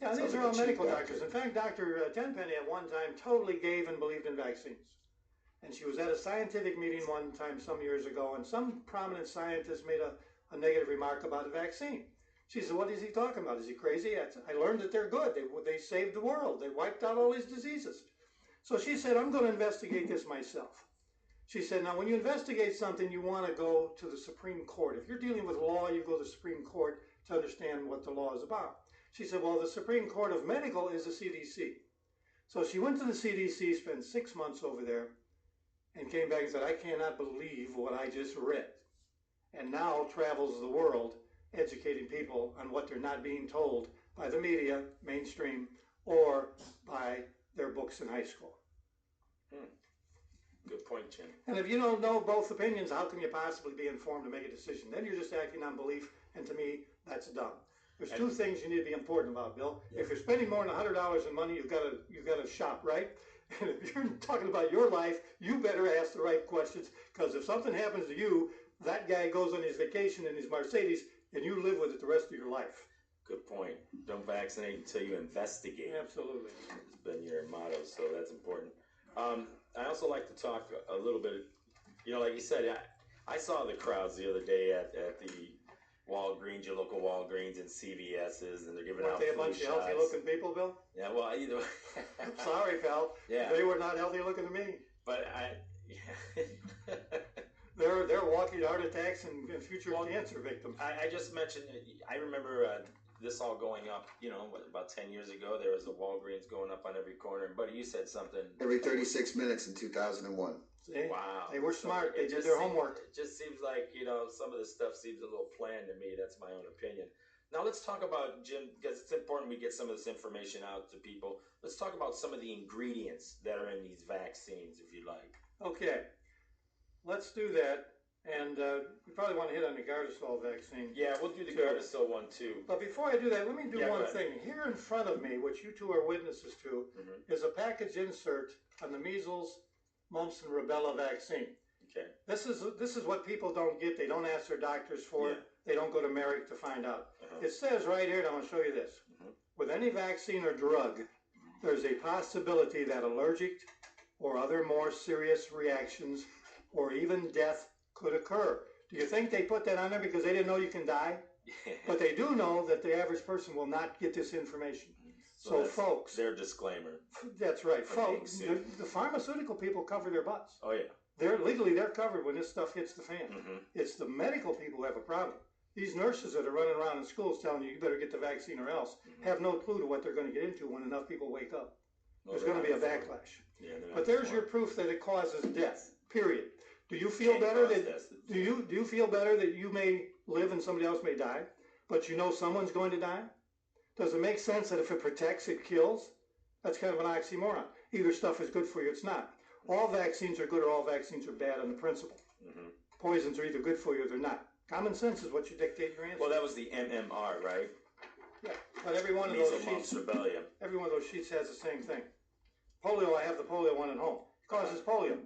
Speaker 4: Yeah, these are all medical doctors. In fact, Dr. Tenpenny at one time totally gave and believed in vaccines. And she was at a scientific meeting one time some years ago, and some prominent scientist made a negative remark about a vaccine. She said, what is he talking about? Is he crazy? I learned that they're good. They saved the world. They wiped out all these diseases. So she said, I'm going to investigate this myself. She said, now when you investigate something, you want to go to the Supreme Court. If you're dealing with law, you go to the Supreme Court to understand what the law is about. She said, well, the Supreme Court of Medical is the CDC. So she went to the CDC, spent 6 months over there, and came back and said, I cannot believe what I just read. And now travels the world educating people on what they're not being told by the media, mainstream, or by their books in high school.
Speaker 3: Good point, Jim.
Speaker 4: And if you don't know both opinions, how can you possibly be informed to make a decision? Then you're just acting on belief, and to me, that's dumb. There's two things you need to be important about, Bill. Yeah. If you're spending more than $100 in money, you've got to shop right. And if you're talking about your life, you better ask the right questions, because if something happens to you, that guy goes on his vacation in his Mercedes, and you live with it the rest of your life.
Speaker 3: Good point. Don't vaccinate until you investigate.
Speaker 4: Absolutely.
Speaker 3: It's been your motto, so that's important. I also like to talk a little bit, like you said, I saw the crowds the other day at the Walgreens, your local Walgreens and CVS's, and they're giving out flu shots.
Speaker 4: Weren't they a bunch of healthy-looking people, Bill?
Speaker 3: Yeah, well, either way.
Speaker 4: I'm sorry, pal.
Speaker 3: Yeah.
Speaker 4: They were not healthy-looking to me.
Speaker 3: But
Speaker 4: They're walking heart attacks and future cancer victims.
Speaker 3: I just mentioned, I remember this all going up, about 10 years ago, there was a Walgreens going up on every corner. Buddy, you said something.
Speaker 2: Every 36 minutes in 2001.
Speaker 4: See?
Speaker 3: Wow.
Speaker 4: They were smart. They did their homework.
Speaker 3: It just seems like, some of this stuff seems a little planned to me. That's my own opinion. Now let's talk about, Jim, because it's important we get some of this information out to people. Let's talk about some of the ingredients that are in these vaccines, if you like.
Speaker 4: Okay. Let's do that. And we probably want to hit on the Gardasil vaccine.
Speaker 3: Yeah, we'll do the Gardasil one too.
Speaker 4: But before I do that, let me do one thing. Here in front of me, which you two are witnesses to, is a package insert on the measles, mumps, and rubella vaccine.
Speaker 3: Okay.
Speaker 4: This is what people don't get. They don't ask their doctors for it. They don't go to Merrick to find out. It says right here, and I'm going to show you this. With any vaccine or drug, there's a possibility that allergic or other more serious reactions or even death could occur. Do you think they put that on there because they didn't know you can die? But they do know that the average person will not get this information. So folks,
Speaker 3: their disclaimer.
Speaker 4: That's right, folks. The pharmaceutical people cover their butts.
Speaker 3: Oh yeah.
Speaker 4: They're covered when this stuff hits the fan. It's the medical people who have a problem. These nurses that are running around in schools telling you better get the vaccine or else have no clue to what they're going to get into when enough people wake up. There's going to be a backlash.
Speaker 3: Yeah,
Speaker 4: but there's your proof that it causes death. Period. Do you feel better do you feel better that you may live and somebody else may die, but you know someone's going to die? Does it make sense that if it protects, it kills? That's kind of an oxymoron. Either stuff is good for you, it's not. All vaccines are good or all vaccines are bad on the principle. Poisons are either good for you or they're not. Common sense is what you dictate your answer.
Speaker 3: Well, that was the MMR, right?
Speaker 4: Yeah, but every one of those sheets, every one of those sheets has the same thing. Polio, I have the polio one at home. It causes polio.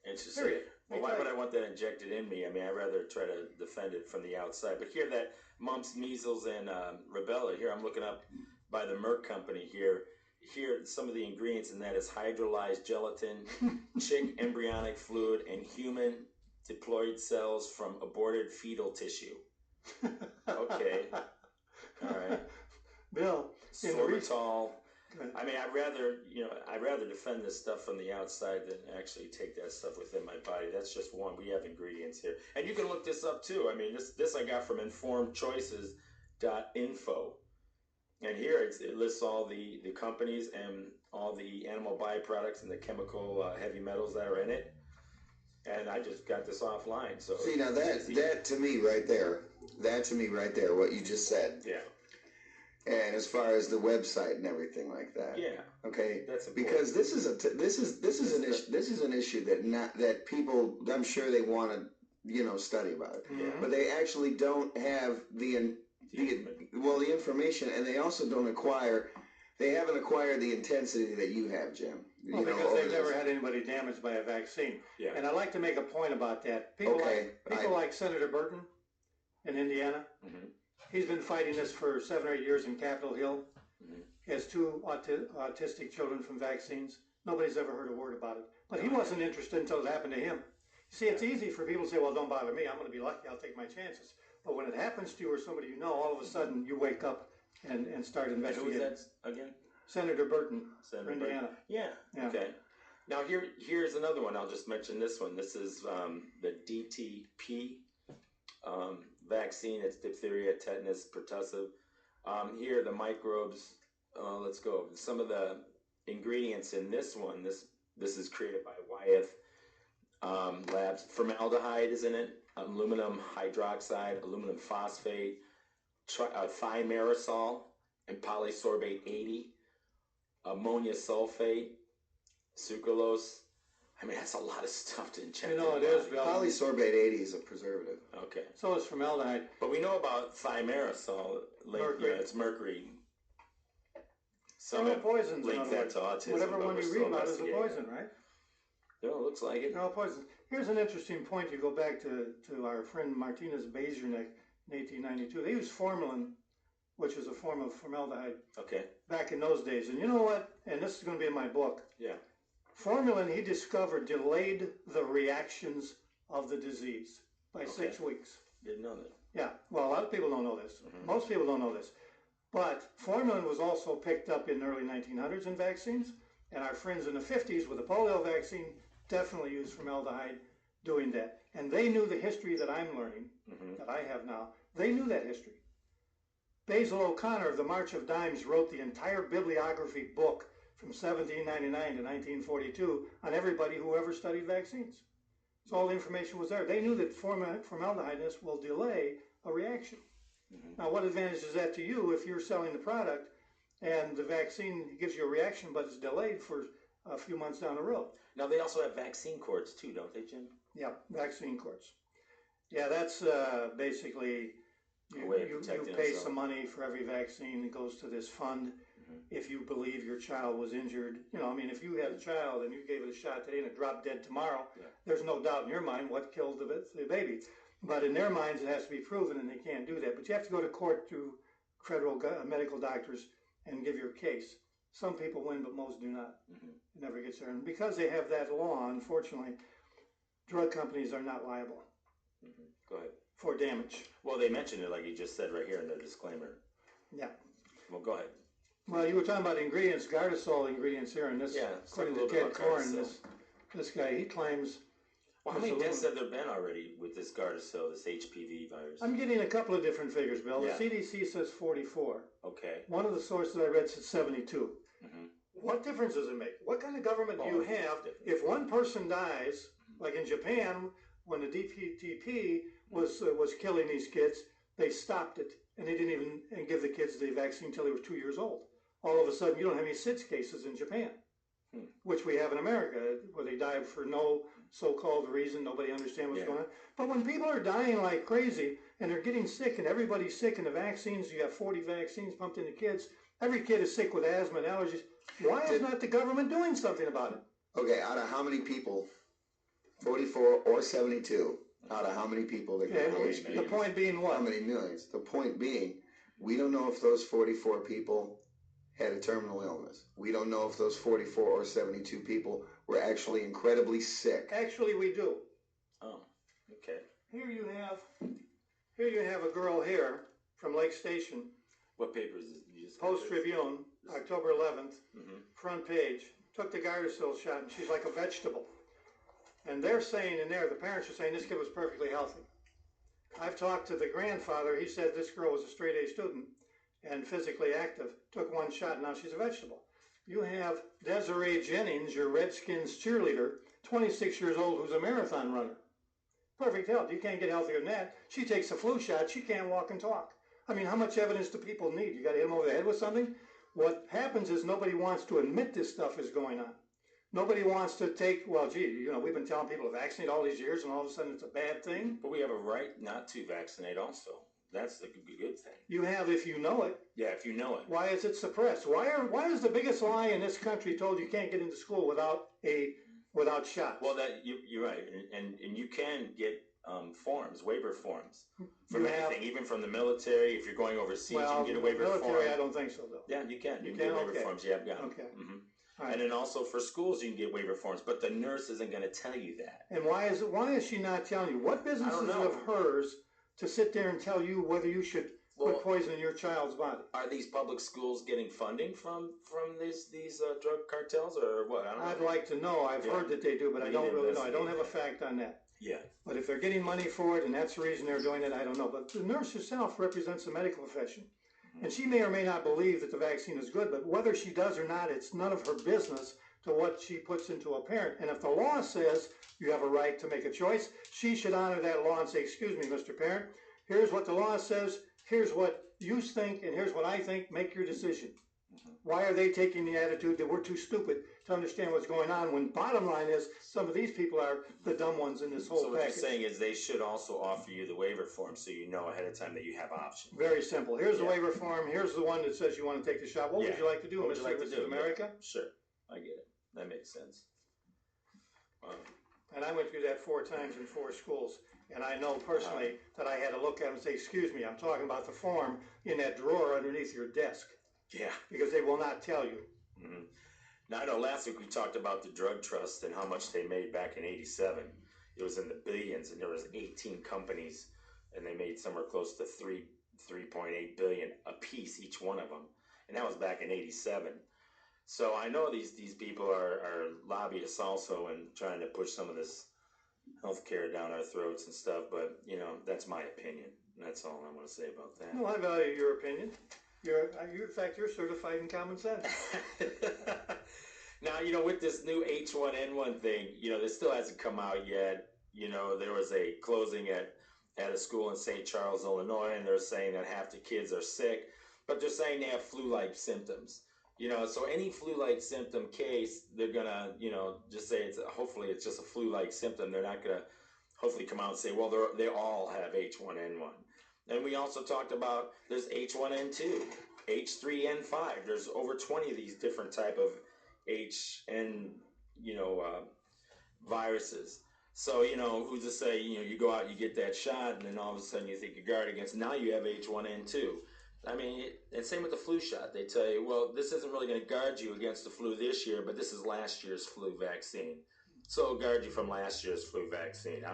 Speaker 3: Interesting.
Speaker 4: Period.
Speaker 3: Well, why would I want that injected in me? I mean, I'd rather try to defend it from the outside. But here, that mumps, measles, and rubella, here I'm looking up by the Merck company here. Here, some of the ingredients in that is hydrolyzed gelatin, chick embryonic fluid, and human diploid cells from aborted fetal tissue. Okay. All right.
Speaker 4: Bill,
Speaker 3: sorbitol. I mean, I'd rather defend this stuff from the outside than actually take that stuff within my body. That's just one. We have ingredients here. And you can look this up too. I mean, this I got from informedchoices.info. And here it lists all the companies and all the animal byproducts and the chemical heavy metals that are in it. And I just got this offline. So
Speaker 2: see, now that to me right there, what you just said.
Speaker 3: Yeah. And
Speaker 2: as far as the website and everything like that.
Speaker 3: Yeah.
Speaker 2: Okay.
Speaker 3: That's important.
Speaker 2: Because this is an issue that people, I'm sure they want to study about it, but they actually don't have the information, and they also haven't acquired the intensity that you have, Jim.
Speaker 4: Because they've never had anybody damaged by a vaccine. Yeah. And I'd like to make a point about that. People like Senator Burton in Indiana. He's been fighting this for 7 or 8 years in Capitol Hill. He has 2 autistic children from vaccines. Nobody's ever heard a word about it. But he wasn't interested until it happened to him. You see, it's easy for people to say, well, don't bother me. I'm going to be lucky. I'll take my chances. But when it happens to you or somebody you know, all of a sudden you wake up and start investigating.
Speaker 3: Who is that again?
Speaker 4: Senator Burton, Indiana.
Speaker 3: Yeah. Okay. Now here's another one. I'll just mention this one. This is the DTP vaccine. It's diphtheria, tetanus, pertussis. Here the microbes. Let's go. Some of the ingredients in this one. This is created by Wyeth Labs. Formaldehyde is in it. Aluminum hydroxide, aluminum phosphate, thimerosal, and polysorbate 80, ammonia sulfate, sucralose. I mean, that's a lot of stuff to inject.
Speaker 4: You know,
Speaker 3: in
Speaker 4: it
Speaker 3: the
Speaker 4: is,
Speaker 3: body.
Speaker 4: Bill.
Speaker 2: Polysorbate 80 is a preservative.
Speaker 3: Okay.
Speaker 4: So is formaldehyde.
Speaker 3: But we know about thimerosal.
Speaker 4: Mercury.
Speaker 3: Yeah, it's mercury. Some
Speaker 4: They're all
Speaker 3: have
Speaker 4: poisons.
Speaker 3: linked that to autism.
Speaker 4: Whatever
Speaker 3: but
Speaker 4: one
Speaker 3: we're
Speaker 4: you
Speaker 3: still
Speaker 4: read about is a
Speaker 3: investigating
Speaker 4: poison,
Speaker 3: it.
Speaker 4: right?
Speaker 3: Yeah, it looks like it.
Speaker 4: They're all poisons. Here's an interesting point. You go back to our friend Martinez Bazernek in 1892. They used formalin, which is a form of formaldehyde,
Speaker 3: Okay.
Speaker 4: back in those days. And you know what? And this is going to be in my book.
Speaker 3: Yeah.
Speaker 4: Formalin, he discovered, delayed the reactions of the disease by
Speaker 3: Okay.
Speaker 4: 6 weeks.
Speaker 3: Didn't know that.
Speaker 4: Yeah, well, a lot of people don't know this. Most people don't know this. But formalin was also picked up in the early 1900s in vaccines, and our friends in the 50s with the polio vaccine definitely used formaldehyde doing that. And they knew the history that I'm learning, that I have now. They knew that history. Basil O'Connor of the March of Dimes wrote the entire bibliography book from 1799 to 1942 on everybody who ever studied vaccines. So all the information was there. They knew that formaldehyde will delay a reaction. Now, what advantage is that to you if you're selling the product and the vaccine gives you a reaction, but it's delayed for a few months down the road?
Speaker 3: Now, they also have vaccine cords, too, don't they, Jim?
Speaker 4: Yeah, vaccine cords. Yeah, that's basically
Speaker 3: A way of
Speaker 4: you
Speaker 3: protecting
Speaker 4: pay
Speaker 3: yourself.
Speaker 4: some money for every vaccine that goes to this fund. If you believe your child was injured, you know, I mean, if you had a child and you gave it a shot today and it dropped dead tomorrow, there's no doubt in your mind what killed the baby. But in their minds, it has to be proven, and they can't do that. But you have to go to court through federal medical doctors and give your case. Some people win, but most do not. It never gets there. And because they have that law, unfortunately, drug companies are not liable
Speaker 3: Go ahead.
Speaker 4: for damage.
Speaker 3: Well, they mentioned it like you just said right here in the disclaimer.
Speaker 4: Yeah.
Speaker 3: Well, go ahead.
Speaker 4: Well, you were talking about ingredients, Gardasil ingredients here, and this,
Speaker 3: Yeah,
Speaker 4: according
Speaker 3: talk a
Speaker 4: to
Speaker 3: little
Speaker 4: Ted
Speaker 3: bit about
Speaker 4: Corn,
Speaker 3: Gardasil.
Speaker 4: this guy, he claims.
Speaker 3: Well, how many
Speaker 4: there's a
Speaker 3: deaths
Speaker 4: little-
Speaker 3: have there been already with this Gardasil, this HPV virus?
Speaker 4: I'm getting a couple of different figures, Bill.
Speaker 3: Yeah.
Speaker 4: The CDC says 44.
Speaker 3: Okay.
Speaker 4: One of the sources I read said 72. What difference does it make? What kind of government do you
Speaker 3: Oh,
Speaker 4: have
Speaker 3: difference.
Speaker 4: if one person dies, like in Japan, when the DPTP was killing these kids, they stopped it and they didn't even give the kids the vaccine until they were 2 years old. All of a sudden, you don't have any SIDS cases in Japan, which we have in America, where they die for no so-called reason. Nobody understands what's going on. But when people are dying like crazy and they're getting sick and everybody's sick and the vaccines, you have 40 vaccines pumped into kids. Every kid is sick with asthma and allergies. Why is not the government doing something about it?
Speaker 2: Okay, out of how many people, 44 or 72, out of how many people that get
Speaker 4: Okay,
Speaker 2: HPV?
Speaker 4: the point being
Speaker 2: How
Speaker 4: what?
Speaker 2: many millions? The point being, we don't know if those 44 people had a terminal illness. We don't know if those 44 or 72 people were actually incredibly sick.
Speaker 4: Actually, we do.
Speaker 3: Oh, okay.
Speaker 4: Here you have a girl here from Lake Station,
Speaker 3: What paper is this? You just
Speaker 4: Post Tribune, October 11th, front page. Took the Gardasil shot and she's like a vegetable. And they're saying in there, the parents are saying this kid was perfectly healthy. I've talked to the grandfather. He said this girl was a straight A student and physically active. Took one shot, now she's a vegetable. You have Desiree Jennings, your Redskins cheerleader, 26 years old, who's a marathon runner. Perfect health. You can't get healthier than that. She takes a flu shot. She can't walk and talk. I mean, how much evidence do people need? You got to hit them over the head with something? What happens is nobody wants to admit this stuff is going on. Nobody wants to take, well, gee, you know, we've been telling people to vaccinate all these years and all of a sudden it's a bad thing.
Speaker 3: But we have a right not to vaccinate also. That's the good thing.
Speaker 4: You have if you know it.
Speaker 3: Yeah, if you know it.
Speaker 4: Why is it suppressed? Why is the biggest lie in this country told you can't get into school without shots?
Speaker 3: Well, you're right, and you can get forms, waiver forms from
Speaker 4: You have-
Speaker 3: anything, even from the military. If you're going overseas,
Speaker 4: well,
Speaker 3: you can get a waiver
Speaker 4: military,
Speaker 3: form.
Speaker 4: I don't think so, though.
Speaker 3: Yeah, you can. You
Speaker 4: You
Speaker 3: can get
Speaker 4: can?
Speaker 3: waiver
Speaker 4: Okay.
Speaker 3: forms. Yeah, I've got 'em.
Speaker 4: Okay.
Speaker 3: Mhm.
Speaker 4: All right.
Speaker 3: And then also for schools, you can get waiver forms, but the nurse isn't going to tell you that.
Speaker 4: And why is she not telling you? What business
Speaker 3: I don't
Speaker 4: is it
Speaker 3: know.
Speaker 4: of hers to sit there and tell you whether you should
Speaker 3: Well-
Speaker 4: put poison in your child's body?
Speaker 3: Are these public schools getting funding from these drug cartels or what? I don't know.
Speaker 4: I'd like to know. I've
Speaker 3: Yeah.
Speaker 4: heard that they do, but I
Speaker 3: We
Speaker 4: don't
Speaker 3: need to
Speaker 4: really know. I don't have a
Speaker 3: investigate
Speaker 4: fact on that.
Speaker 3: Yeah.
Speaker 4: But if they're getting money for it and that's the reason they're doing it, I don't know. But the nurse herself represents the medical profession. And she may or may not believe that the vaccine is good, but whether she does or not, it's none of her business to what she puts into a parent. And if the law says you have a right to make a choice, she should honor that law and say, excuse me, Mr. Parent, here's what the law says, here's what you think, and here's what I think, make your decision. Why are they taking the attitude that we're too stupid to understand what's going on when bottom line is some of these people are the dumb ones in this whole
Speaker 3: So what
Speaker 4: package.
Speaker 3: you're saying is they should also offer you the waiver form so you know ahead of time that you have options.
Speaker 4: Very simple. Here's the waiver form. Here's the one that says you want to take the shot. What would you like to do,
Speaker 3: What would you like to do?
Speaker 4: America?
Speaker 3: Yeah. Sure. I get it. That makes sense.
Speaker 4: And I went through that 4 times in 4 schools. And I know personally that I had to look at them and say, excuse me, I'm talking about the form in that drawer underneath your desk.
Speaker 3: Yeah.
Speaker 4: Because they will not tell you.
Speaker 3: Mm-hmm. Now, I know last week we talked about the drug trust and how much they made back in '87. It was in the billions, and there was 18 companies, and they made somewhere close to 3.8 billion a piece, each one of them. And that was back in '87. So I know these people are lobbyists also and trying to push some of this healthcare down our throats and stuff, but, you know, that's my opinion. That's all I want to say about that.
Speaker 4: Well, I value your opinion. In fact, you're certified in common sense.
Speaker 3: Now, you know, with this new H1N1 thing, you know, this still hasn't come out yet. You know, there was a closing at a school in St. Charles, Illinois, and they're saying that half the kids are sick, but they're saying they have flu-like symptoms. You know, so any flu-like symptom case, they're going to, you know, just say hopefully it's just a flu-like symptom. They're not going to hopefully come out and say, well, they all have H1N1. And we also talked about there's H1N2, H3N5. There's over 20 of these different type of viruses. So, you know, who's to say, you know, you go out, you get that shot, and then all of a sudden you think you're guarded against, now you have H1N2. I mean, and same with the flu shot. They tell you, well, this isn't really going to guard you against the flu this year, but this is last year's flu vaccine. So it'll guard you from last year's flu vaccine.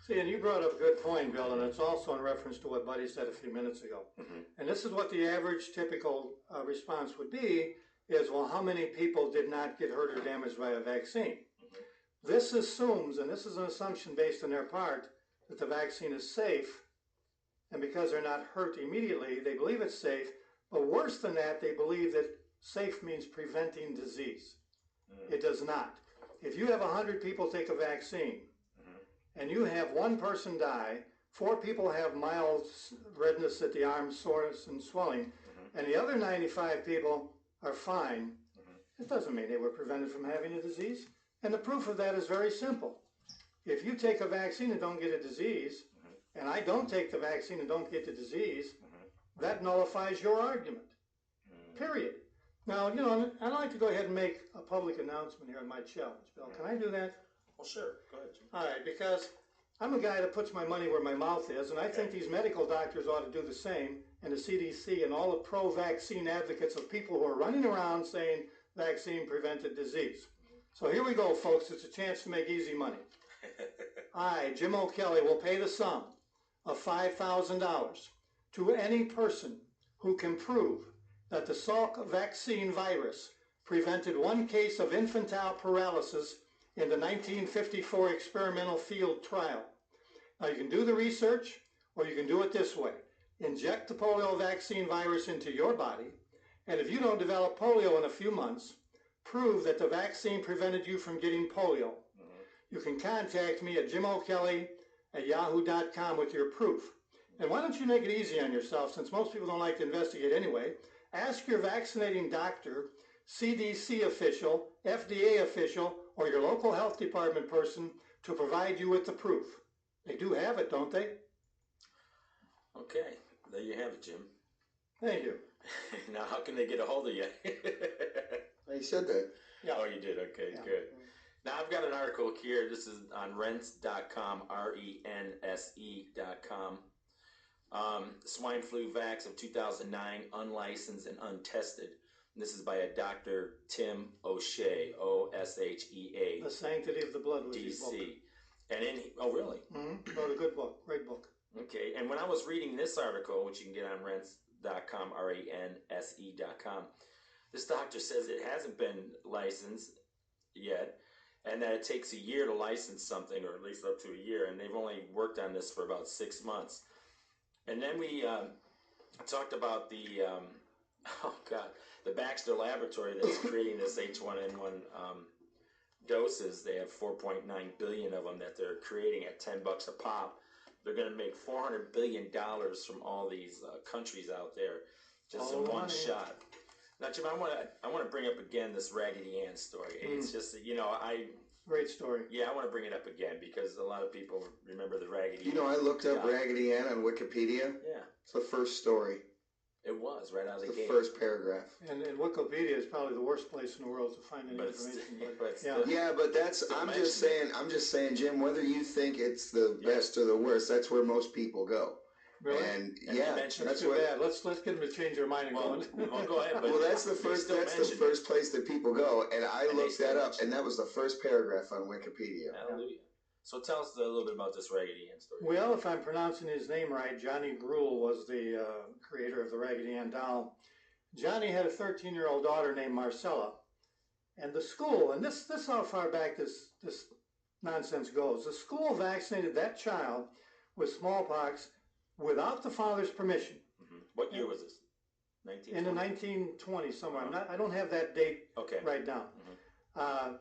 Speaker 4: See, and you brought up a good point, Bill, and it's also in reference to what Buddy said a few minutes ago. Mm-hmm. And this is what the average typical response would be is, well, how many people did not get hurt or damaged by a vaccine? Mm-hmm. This assumes, and this is an assumption based on their part, that the vaccine is safe. And because they're not hurt immediately, they believe it's safe. But worse than that, they believe that safe means preventing disease. Mm-hmm. It does not. If you have 100 people take a vaccine, and you have 1 person die, 4 people have mild redness at the arms, soreness, and swelling, and the other 95 people are fine, it doesn't mean they were prevented from having a disease. And the proof of that is very simple. If you take a vaccine and don't get a disease, and I don't take the vaccine and don't get the disease, that nullifies your argument. Period. Now, you know, I'd like to go ahead and make a public announcement here on my challenge, Bill. Can I do that?
Speaker 3: Well, sure. Go ahead, Jim.
Speaker 4: All right, because I'm a guy that puts my money where my mouth is, and I think these medical doctors ought to do the same, and the CDC and all the pro-vaccine advocates of people who are running around saying vaccine prevented disease. So here we go, folks. It's a chance to make easy money. I, Jim O'Kelly, will pay the sum of $5,000 to any person who can prove that the Salk vaccine virus prevented 1 case of infantile paralysis in the 1954 experimental field trial. Now you can do the research, or you can do it this way. Inject the polio vaccine virus into your body, and if you don't develop polio in a few months, prove that the vaccine prevented you from getting polio. You can contact me at jimokelly@yahoo.com with your proof. And why don't you make it easy on yourself, since most people don't like to investigate anyway. Ask your vaccinating doctor, CDC official, FDA official, or your local health department person to provide you with the proof. They do have it, don't they?
Speaker 3: Okay, there you have it, Jim.
Speaker 4: Thank you.
Speaker 3: Now, how can they get a hold of you?
Speaker 2: I said that.
Speaker 3: Yeah. Oh, you did? Okay, yeah. Good. Now, I've got an article here. This is on rense.com, rense.com. Swine flu vax of 2009, unlicensed and untested. And this is by a Dr. Tim O'Shea, O-S-H-E-A.
Speaker 4: The Sanctity of the Blood was his book.
Speaker 3: And oh, really?
Speaker 4: Mm-hmm. Wrote a good book, great book.
Speaker 3: Okay, and when I was reading this article, which you can get on rense.com, rense.com, this doctor says it hasn't been licensed yet, and that it takes a year to license something, or at least up to a year, and they've only worked on this for about 6 months. And then we talked about the Baxter Laboratory that's creating this H1N1 doses. They have 4.9 billion of them that they're creating at $10 a pop. they're going to make $400 billion from all these countries out there just in one shot. Now, Jim, I want to bring up again this Raggedy Ann story. It's just that,
Speaker 4: Great story.
Speaker 3: Yeah, I want to bring it up again because a lot of people remember the Raggedy Ann.
Speaker 2: I looked up Raggedy Ann on Wikipedia.
Speaker 3: Yeah.
Speaker 2: It's the first story.
Speaker 3: It was right out of the gate.
Speaker 2: The first paragraph.
Speaker 4: And Wikipedia is probably the worst place in the world to find any information.
Speaker 2: But that's. I'm just saying, Jim. Whether you think it's the best or the worst, that's where most people go.
Speaker 4: Really?
Speaker 2: And
Speaker 4: that's too bad. Let's get them to change their mind and go on.
Speaker 3: Well, go ahead.
Speaker 2: Well, that's the first. That's the first place that people go, and I looked that up, and that was the first paragraph on Wikipedia.
Speaker 3: Hallelujah. So tell us a little bit about this Raggedy Ann story.
Speaker 4: Well, if I'm pronouncing his name right, Johnny Gruel was the creator of the Raggedy Ann doll. Johnny had a 13-year-old daughter named Marcella, and the school, and this how far back this nonsense goes. The school vaccinated that child with smallpox without the father's permission.
Speaker 3: Mm-hmm. What year was this? 1920?
Speaker 4: In the 1920s somewhere. I don't have that date right down. Mm-hmm.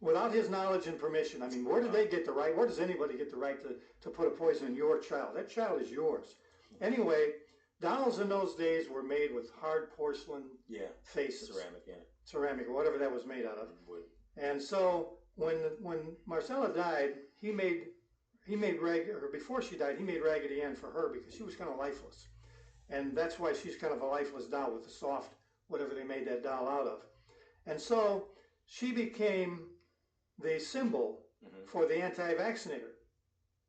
Speaker 4: Without his knowledge and permission. I mean, where did they get the right? Where does anybody get the right to put a poison in your child? That child is yours. Anyway, dolls in those days were made with hard porcelain faces. Ceramic, or whatever that was made out of.
Speaker 3: Wood.
Speaker 4: And so when Marcella died, he made before she died, he made Raggedy Ann for her because she was kind of lifeless. And that's why she's kind of a lifeless doll with the soft, whatever they made that doll out of. And so she became the symbol for the anti-vaccinator,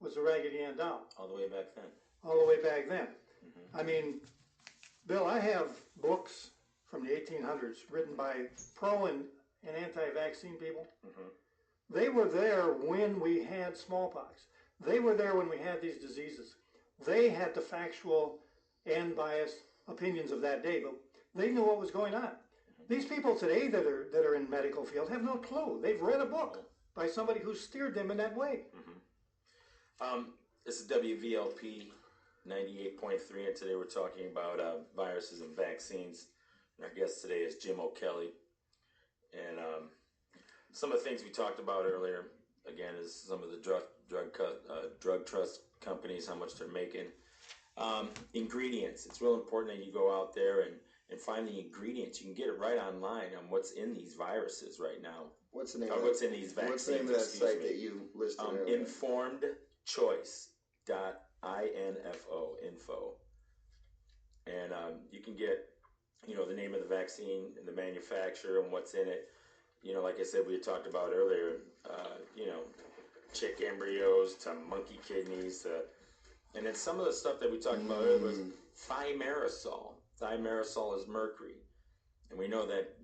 Speaker 4: was the Raggedy Ann doll.
Speaker 3: All the way back then.
Speaker 4: All the way back then. Mm-hmm. I mean, Bill, I have books from the 1800s written by pro and anti-vaccine people. Mm-hmm. They were there when we had smallpox. They were there when we had these diseases. They had the factual and biased opinions of that day, but they knew what was going on. These people today that are in medical field have no clue. They've read a book by somebody who steered them in that way.
Speaker 3: Mm-hmm. This is WVLP 98.3, and today we're talking about viruses and vaccines. And our guest today is Jim O'Kelly. And some of the things we talked about earlier, again, is some of the drug trust companies, how much they're making. Ingredients. It's real important that you go out there and find the ingredients. You can get it right online on what's in these viruses right now.
Speaker 2: What's the name?
Speaker 3: What's in these vaccines?
Speaker 2: What's the name of that site that you listed earlier?
Speaker 3: Informedchoice.info. And you can get, the name of the vaccine and the manufacturer and what's in it. Like I said, we had talked about earlier, chick embryos to monkey kidneys and then some of the stuff that we talked about earlier was thimerosal. Thimerosal is mercury. And we know that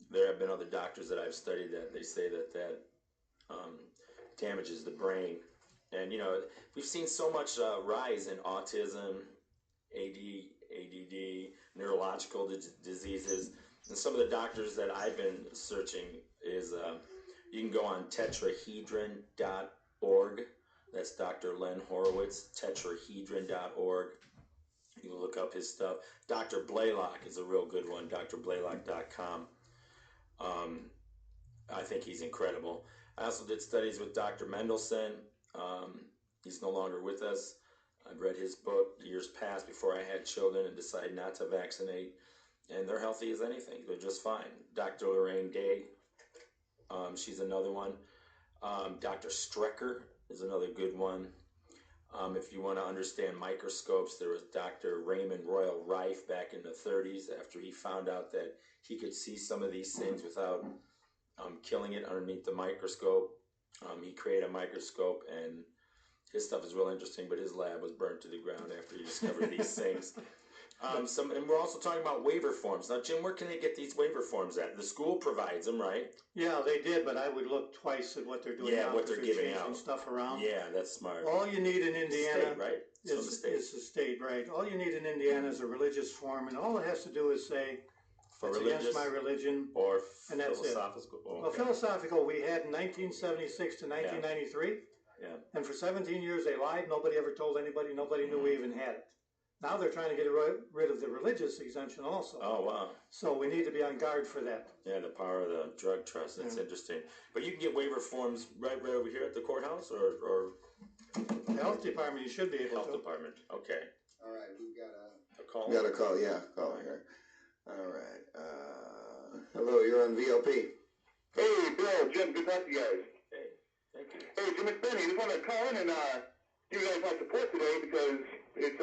Speaker 3: there have been other doctors that I've studied that they say that damages the brain. And, we've seen so much rise in autism, ADD, neurological diseases. And some of the doctors that I've been searching is you can go on tetrahedron.org. That's Dr. Len Horowitz, tetrahedron.org. You can look up his stuff. Dr. Blaylock is a real good one, drblaylock.com. I think he's incredible. I also did studies with Dr. Mendelsohn. He's no longer with us. I've read his book years past before I had children and decided not to vaccinate. And they're healthy as anything. They're just fine. Dr. Lorraine Day, she's another one. Dr. Strecker is another good one. If you want to understand microscopes, there was Dr. Raymond Royal Rife back in the 30s after he found out that he could see some of these things without killing it underneath the microscope. He created a microscope, and his stuff is real interesting, but his lab was burnt to the ground after he discovered these things. And we're also talking about waiver forms. Now, Jim, where can they get these waiver forms at? The school provides them, right?
Speaker 4: Yeah, they did, but I would look twice at what they're doing now.
Speaker 3: What they're giving out.
Speaker 4: Stuff around.
Speaker 3: Yeah, that's smart.
Speaker 4: All you need in Indiana
Speaker 3: state, right?
Speaker 4: is the state, right? All you need in Indiana is a religious form, and all it has to do is say, it's against my religion,
Speaker 3: or
Speaker 4: and that's
Speaker 3: philosophical.
Speaker 4: It. Well, philosophical we had in 1976 to 1993, and for 17 years they lied. Nobody ever told anybody. Nobody knew we even had it. Now they're trying to get rid of the religious exemption also.
Speaker 3: Oh, wow.
Speaker 4: So we need to be on guard for that.
Speaker 3: Yeah, the power of the drug trust. That's interesting. But you can get waiver forms right over here at the courthouse, or
Speaker 4: The health department, you should be able
Speaker 3: Health
Speaker 4: to.
Speaker 3: department. Okay.
Speaker 2: All right, we've got
Speaker 3: A call.
Speaker 2: we got a call. Yeah, caller here. All right. Hello, you're on VLP.
Speaker 6: Hey, Bill, Jim, good to talk to you guys.
Speaker 3: Hey, thank you.
Speaker 6: Hey, Jim, it's Benny. Just wanted to call in and give you guys my support today because it's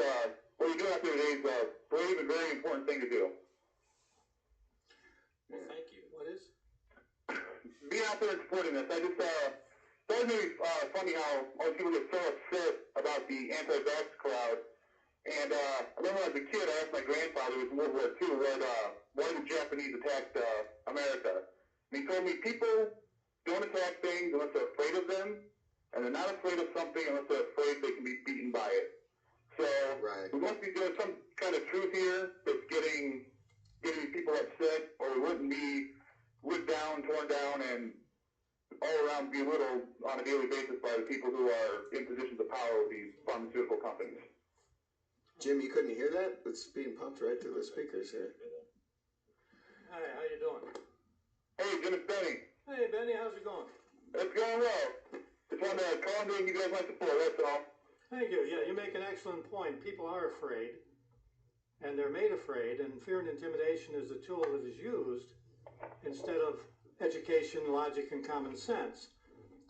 Speaker 6: what you're doing out there today is a brave and very important thing to do.
Speaker 3: Well, thank you.
Speaker 4: What is?
Speaker 6: Being out there and supporting this, I just thought it was funny how all people get so upset about the anti-vax crowd. And I remember as a kid, I asked my grandfather, it was World War II, why the Japanese attacked America. And he told me people don't attack things unless they're afraid of them, and they're not afraid of something unless they're afraid they can be beaten by it. So
Speaker 2: Right.
Speaker 6: we must be doing some kind of truth here that's getting these people upset, or we wouldn't be ripped down, torn down, and all around belittled on a daily basis by the people who are in positions of power with these pharmaceutical companies.
Speaker 2: Jim, you couldn't hear that? It's being pumped right through the speakers here.
Speaker 4: Hi, how you doing?
Speaker 6: Hey, Jim, it's Benny.
Speaker 4: Hey, Benny, how's it going?
Speaker 6: It's going well. Just wanted to call and give you guys my support, that's all.
Speaker 4: Thank you. Yeah, you make an excellent point. People are afraid, and they're made afraid, and fear and intimidation is the tool that is used instead of education, logic, and common sense.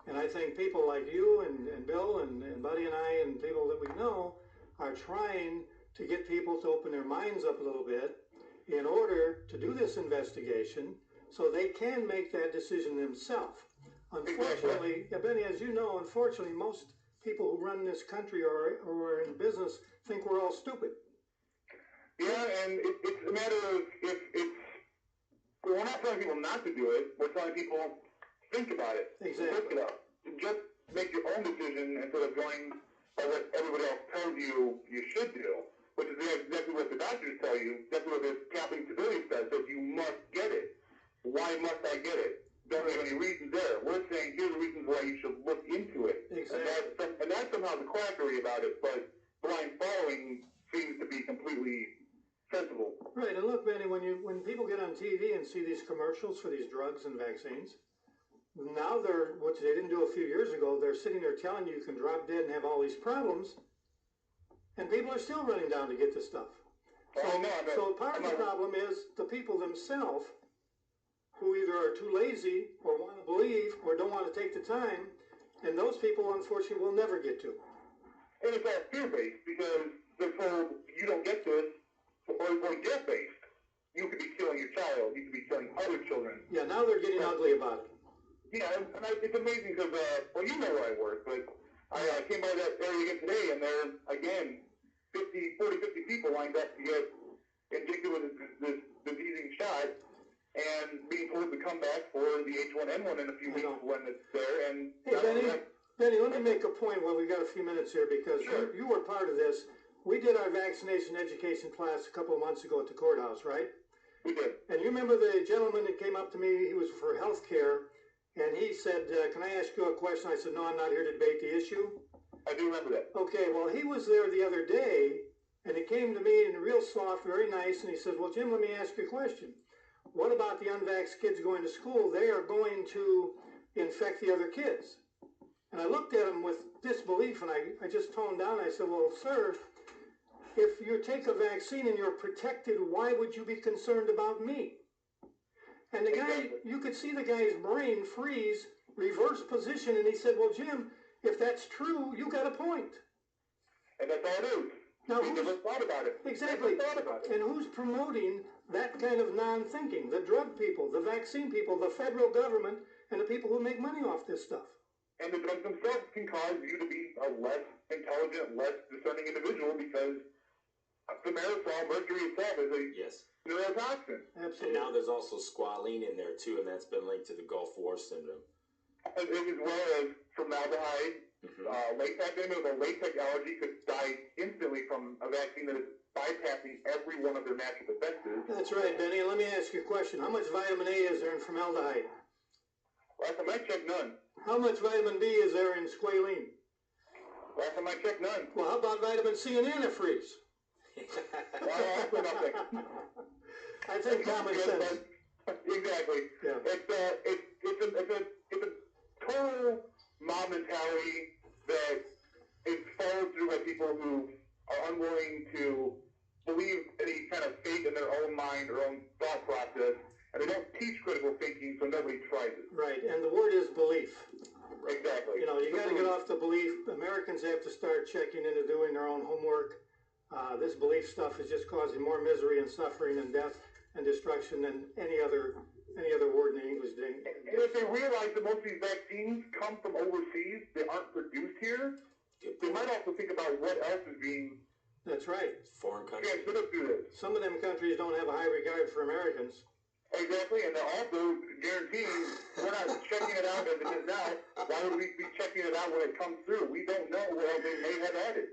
Speaker 4: And I think people like you and Bill and Buddy and I and people that we know are trying to get people to open their minds up a little bit in order to do this investigation so they can make that decision themselves. Unfortunately, Benny, as you know, unfortunately, most people who run this country or are in business think we're all stupid.
Speaker 6: Yeah, and it's a matter of we're not telling people not to do it. We're telling people think about it.
Speaker 4: Exactly.
Speaker 6: Look it up. Just make your own decision instead of going by what everybody else tells you should do, which is exactly what the doctors tell you. Exactly what this Captain Stability says, that you must get it. Why must I get it? Don't have any reasons there. We're saying here's the reasons why you should look into it.
Speaker 4: Exactly.
Speaker 6: And that's somehow the quackery about it, but blind following seems to be completely sensible.
Speaker 4: Right, and look, Benny, when people get on TV and see these commercials for these drugs and vaccines, now what they didn't do a few years ago, they're sitting there telling you can drop dead and have all these problems, and people are still running down to get this stuff. So part of the problem is the people themselves who either are too lazy or want to believe or don't want to take the time, and those people, unfortunately, will never get to.
Speaker 6: And it's all fear-based because they're told you don't get this, or guilt-based. You could be killing your child. You could be killing other children.
Speaker 4: Yeah, now they're getting ugly about it.
Speaker 6: Yeah, and it's amazing because, well, you know where I work, but I came by that area again today, and there, again, 50 people lined up to get injected with this diseasing shot and being told to come back for the H1N1 in a few weeks when it's there. And
Speaker 4: hey, Benny, let me make a point while we got a few minutes here because
Speaker 6: Sure.
Speaker 4: you were part of this. We did our vaccination education class a couple of months ago at the courthouse, right?
Speaker 6: We did.
Speaker 4: And you remember the gentleman that came up to me, he was for health care, and he said, can I ask you a question? I said, no, I'm not here to debate the issue.
Speaker 6: I do remember that.
Speaker 4: Okay, well, he was there the other day, and he came to me and real soft, very nice, and he said, well, Jim, let me ask you a question. What about the unvaxxed kids going to school? They are going to infect the other kids. And I looked at him with disbelief, and I just toned down. I said, well, sir, if you take a vaccine and you're protected, why would you be concerned about me? And the guy, you could see the guy's brain freeze, reverse position, and he said, well, Jim, if that's true, you got a point.
Speaker 6: And that's all it is.
Speaker 4: Now,
Speaker 6: we never thought about it.
Speaker 4: Exactly.
Speaker 6: Never thought about it.
Speaker 4: And who's promoting that kind of non-thinking? The drug people, the vaccine people, the federal government, and the people who make money off this stuff.
Speaker 6: And the drugs themselves can cause you to be a less intelligent, less discerning individual because the aerosol, mercury itself, is a neurotoxin.
Speaker 4: Absolutely.
Speaker 3: And now there's also squalene in there too, and that's been linked to the Gulf War syndrome.
Speaker 6: As well as formaldehyde, latex. Anyone with a latex allergy could die instantly from a vaccine that is bypassing every one of their natural defenses.
Speaker 4: That's right, Benny. And let me ask you a question. How much vitamin A is there in formaldehyde?
Speaker 6: Last time I checked, none.
Speaker 4: How much vitamin B is there in squalene?
Speaker 6: Last time I checked, none.
Speaker 4: Well, how about vitamin C and antifreeze?
Speaker 6: Also nothing.
Speaker 4: I think common sense.
Speaker 6: Exactly.
Speaker 4: Yeah.
Speaker 6: It's a total mob mentality that followed through by people who are unwilling to believe any kind of faith in their own mind or own thought process, and they don't teach critical thinking, so nobody tries it.
Speaker 4: Right, and the word is belief.
Speaker 6: Exactly.
Speaker 4: You know, you got to get off the belief. Americans have to start checking into doing their own homework. This belief stuff is just causing more misery and suffering and death and destruction than any other word in the English dictionary.
Speaker 6: And if they realize that most of these vaccines come from overseas, they aren't produced here, they might also think about what else is being
Speaker 4: That's right.
Speaker 3: Foreign countries.
Speaker 6: transmitted through this.
Speaker 4: Some of them countries don't have a high regard for Americans.
Speaker 6: Exactly, and they're also guaranteeing we're not checking it out as it is now. Why would we be checking it out when it comes through? We don't know what else they may have added.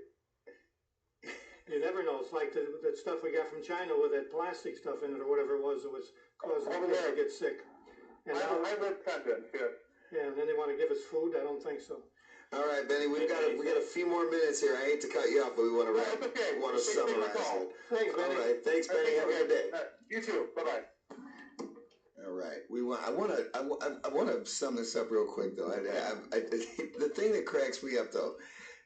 Speaker 4: You never know. It's like that stuff we got from China with that plastic stuff in it or whatever it was that was causing kids to get sick. And now,
Speaker 6: I read sentence, yes.
Speaker 4: yeah, and then they want to give us food? I don't think so.
Speaker 2: All right, Benny, we got a few more minutes here. I hate to cut you off, but we want to
Speaker 6: No, it's okay.
Speaker 2: want to
Speaker 6: Take my
Speaker 2: summarize
Speaker 6: call.
Speaker 2: it.
Speaker 4: Thanks, Benny.
Speaker 2: All right, thanks, Benny. Have a good day.
Speaker 6: You too. Bye-bye.
Speaker 2: All right, I want to sum this up real quick though. The thing that cracks me up though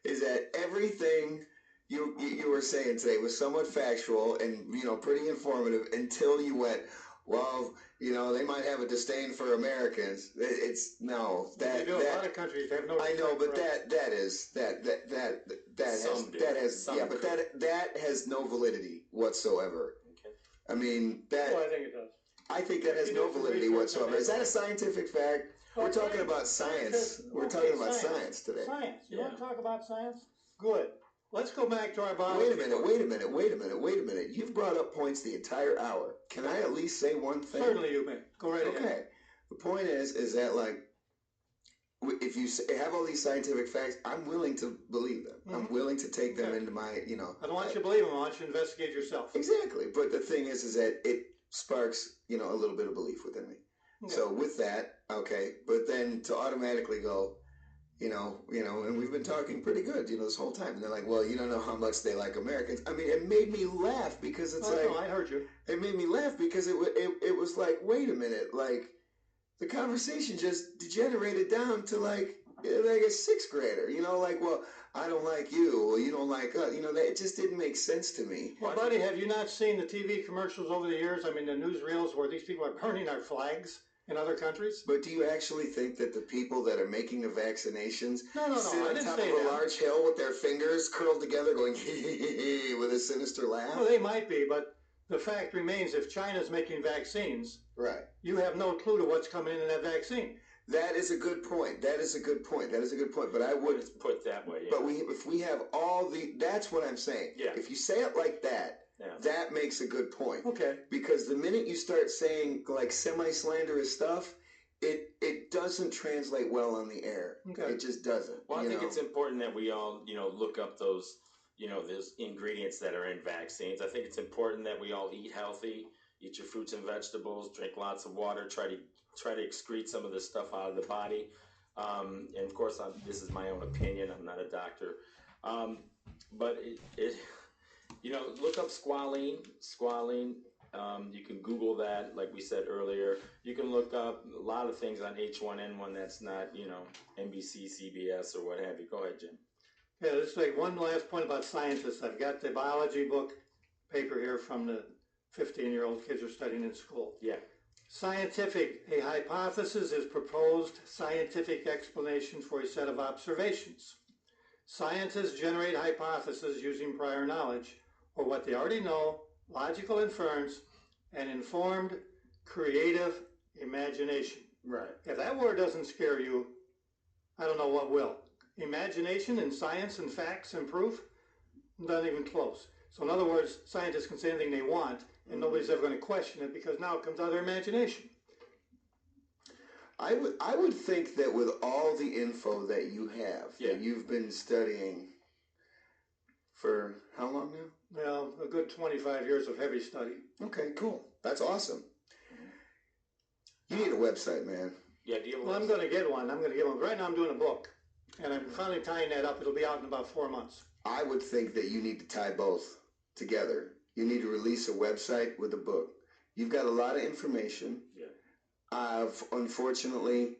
Speaker 2: is that everything you were saying today was somewhat factual and pretty informative until you went, well, they might have a disdain for Americans. It's no that
Speaker 4: You do. A lot of countries have no.
Speaker 2: I know, but
Speaker 4: respect
Speaker 2: that has no validity whatsoever.
Speaker 3: Okay.
Speaker 2: I mean
Speaker 4: for us.
Speaker 2: that.
Speaker 4: Oh, I think it does.
Speaker 2: I think that has
Speaker 4: You
Speaker 2: no
Speaker 4: do some
Speaker 2: validity
Speaker 4: research
Speaker 2: whatsoever.
Speaker 4: on that.
Speaker 2: Is that a scientific fact?
Speaker 4: Well,
Speaker 2: We're talking
Speaker 4: science-
Speaker 2: about science. We're
Speaker 4: Okay,
Speaker 2: talking about science today.
Speaker 4: Science. You
Speaker 3: Yeah.
Speaker 4: want to talk about science? Good. Let's go back to our biology.
Speaker 2: Wait a minute. You've brought up points the entire hour. Can I at least say one thing?
Speaker 4: Certainly you may. Go right ahead.
Speaker 2: Okay. The point is that like, if you have all these scientific facts, I'm willing to believe them. I'm willing to take them
Speaker 4: Okay.
Speaker 2: into my,
Speaker 4: I don't want you to believe them. I want you to investigate yourself.
Speaker 2: Exactly. But the thing is that it sparks, a little bit of belief within me.
Speaker 4: Okay.
Speaker 2: So with that, okay, but then to automatically go, and we've been talking pretty good, this whole time. And they're like, well, you don't know how much they like Americans. I mean, it made me laugh because it's
Speaker 4: No, I heard you.
Speaker 2: it made me laugh because it was like, wait a minute, like the conversation just degenerated down to like a sixth grader, like, well, I don't like you, or you don't like us, that it just didn't make sense to me.
Speaker 4: Well, buddy, have you not seen the TV commercials over the years? I mean, the newsreels where these people are burning our flags in other countries?
Speaker 2: But do you actually think that the people that are making the vaccinations
Speaker 4: No,
Speaker 2: sit
Speaker 4: I
Speaker 2: on
Speaker 4: didn't
Speaker 2: top
Speaker 4: say
Speaker 2: of a
Speaker 4: that.
Speaker 2: large hill with their fingers curled together going with a sinister laugh?
Speaker 4: Well, they might be, but the fact remains if China's making vaccines,
Speaker 2: Right.
Speaker 4: you have no clue to what's coming in that vaccine.
Speaker 2: That is a good point. But I would
Speaker 3: It's put that way. Yeah.
Speaker 2: But if we have all that's what I'm saying.
Speaker 3: Yeah.
Speaker 2: If you say it like that,
Speaker 3: Yeah.
Speaker 2: that makes a good point.
Speaker 4: Okay.
Speaker 2: Because the minute you start saying like semi-slanderous stuff, it doesn't translate well on the air.
Speaker 4: Okay.
Speaker 2: It just doesn't.
Speaker 3: Well, I think it's important that we all, look up those, those ingredients that are in vaccines. I think it's important that we all eat healthy, eat your fruits and vegetables, drink lots of water, try to excrete some of this stuff out of the body. And of course, this is my own opinion. I'm not a doctor. But look up squalene. Squalene. You can Google that, like we said earlier. You can look up a lot of things on H1N1 that's not, NBC, CBS, or what have you. Go ahead, Jim.
Speaker 4: Yeah, just like one last point about scientists. I've got the biology book paper here from the 15-year-old kids are studying in school.
Speaker 3: Yeah.
Speaker 4: A hypothesis is proposed scientific explanation for a set of observations. Scientists generate hypotheses using prior knowledge, or what they already know, logical inference, and informed creative imagination.
Speaker 3: Right.
Speaker 4: If that word doesn't scare you, I don't know what will. Imagination and science and facts and proof? Not even close. So in other words, scientists can say anything they want, and nobody's ever going to question it because now it comes out of their imagination.
Speaker 2: I would think that with all the info that you have, that you've been studying for how long now?
Speaker 4: Well, a good 25 years of heavy study.
Speaker 2: Okay, cool. That's awesome. You need a website, man.
Speaker 3: Yeah, do you have a
Speaker 4: Well, I'm
Speaker 3: website?
Speaker 4: going to get one. Right now I'm doing a book, and I'm finally tying that up. It'll be out in about 4 months.
Speaker 2: I would think that you need to tie both together. You need to release a website with a book. You've got a lot of information.
Speaker 3: Yeah.
Speaker 2: Unfortunately,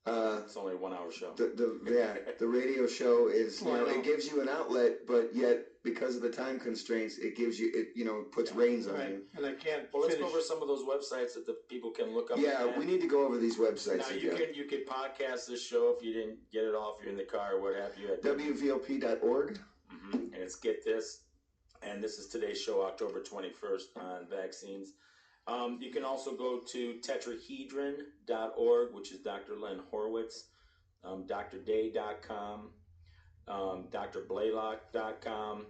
Speaker 3: It's only a 1 hour show.
Speaker 2: The radio show is, it gives you an outlet, but yet because of the time constraints, it gives you, puts reins on you.
Speaker 4: And I can't.
Speaker 3: Well, let's go over some of those websites that the people can look up.
Speaker 2: Yeah, we need to go over these websites.
Speaker 3: Now you can podcast this show if you didn't get it off. You're in the car or what have you. At
Speaker 2: WVOP.org.
Speaker 3: And it's Get This, and this is today's show, October 21st, on vaccines. You can also go to tetrahedron.org, which is Dr. Len Horowitz, drday.com, drblaylock.com.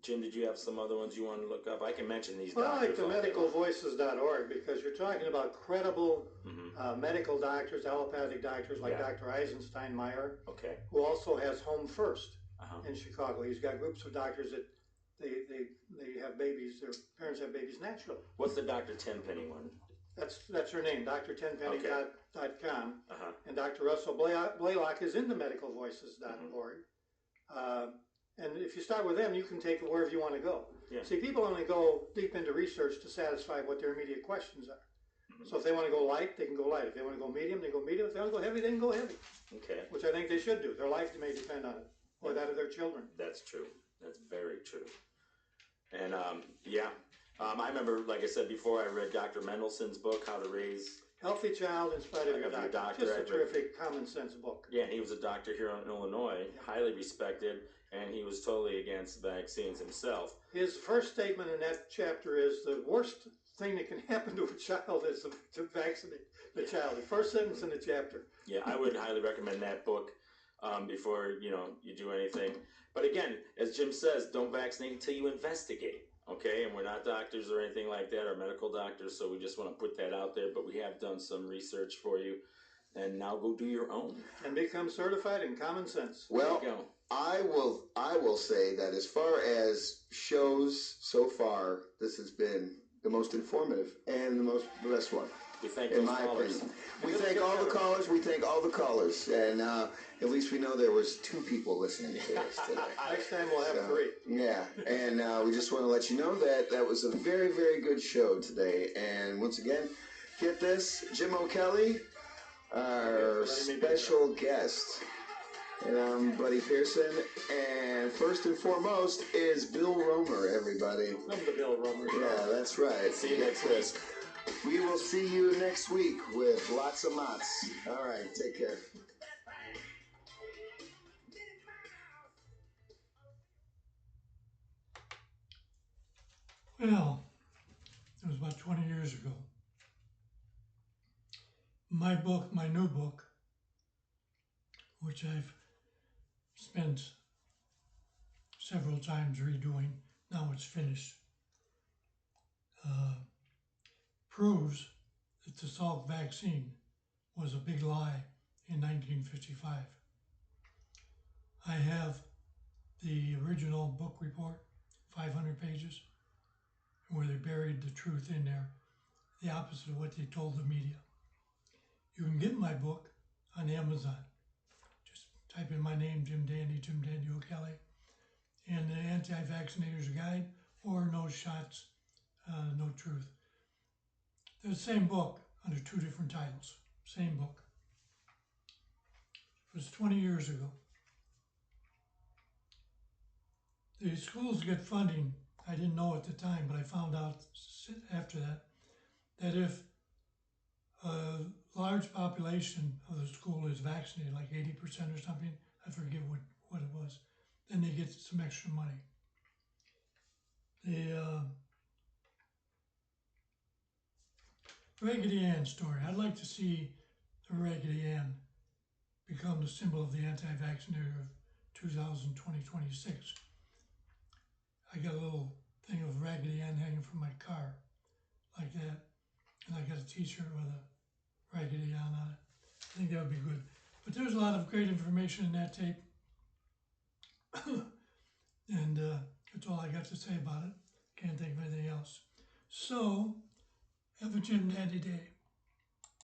Speaker 3: Jim, did you have some other ones you want to look up? I can mention these.
Speaker 4: Well, I like the medicalvoices.org because you're talking about credible medical doctors, allopathic doctors like Dr. Eisenstein-Meyer, who also has Home First in Chicago. He's got groups of doctors that they have babies, their parents have babies naturally.
Speaker 3: What's the Dr. Tenpenny one?
Speaker 4: That's her name, drtenpenny.com. And Dr. Russell Blaylock is in the medicalvoices.org. And if you start with them, you can take it wherever you want to go. Yeah. See, people only go deep into research to satisfy what their immediate questions are. So if they want to go light, they can go light. If they want to go medium, they go medium. If they want to go heavy, they can go heavy. Okay. Which I think they should do. Their life may depend on it, or that of their children.
Speaker 3: That's true. That's very true. And I remember, like I said before, I read Dr. Mendelssohn's book, How to Raise
Speaker 4: Healthy Child in Spite of Your Doctor. Just a terrific common sense book.
Speaker 3: Yeah, and he was a doctor here in Illinois, highly respected, and he was totally against vaccines himself.
Speaker 4: His first statement in that chapter is the worst thing that can happen to a child is to vaccinate the child. The first sentence in the chapter.
Speaker 3: Yeah, I would highly recommend that book before you do anything. But again, as Jim says, don't vaccinate until you investigate. Okay, and we're not doctors or anything like that, or medical doctors, so we just want to put that out there. But we have done some research for you, and now go do your own
Speaker 4: and become certified in common sense.
Speaker 2: Well, I will say that as far as shows so far, this has been the most informative and the best one.
Speaker 3: We thank
Speaker 2: in my opinion. We thank all the callers. We thank all the callers, and at least we know there was 2 people listening to us today.
Speaker 4: Next time we'll have 3.
Speaker 2: Yeah, and we just want to let you know that was a very, very good show today. And once again, get this, Jim O'Kelly, our special guest. And I'm Buddy Pearson, and first and foremost is Bill Romer, everybody.
Speaker 4: I'm the Bill Romer.
Speaker 2: Yeah, that's right.
Speaker 3: See you next week.
Speaker 2: We will see you next week with lots of mots. All right, take care.
Speaker 1: Well, it was about 20 years ago. My new book, which I've spent several times redoing, now it's finished, proves that the Salk vaccine was a big lie in 1955. I have the original book report, 500 pages, where they buried the truth in there, the opposite of what they told the media. You can get my book on Amazon. Just type in my name, Jim Dandy O'Kelly, and the Anti-Vaccinators Guide, or No Shots, No Truth. They're the same book under 2 different titles. Same book. It was 20 years ago. The schools get funding. I didn't know at the time, but I found out after that if a large population of the school is vaccinated, like 80% or something, I forget what it was, then they get some extra money. The Raggedy Ann story. I'd like to see the Raggedy Ann become the symbol of the anti-vaccinator of 2020-26. I got a little thing of Raggedy Ann hanging from my car, like that, and I got a t-shirt with a Raggedy Ann on it. I think that would be good. But there's a lot of great information in that tape, and that's all I got to say about it. Can't think of anything else. So, have a Jim Dandy day.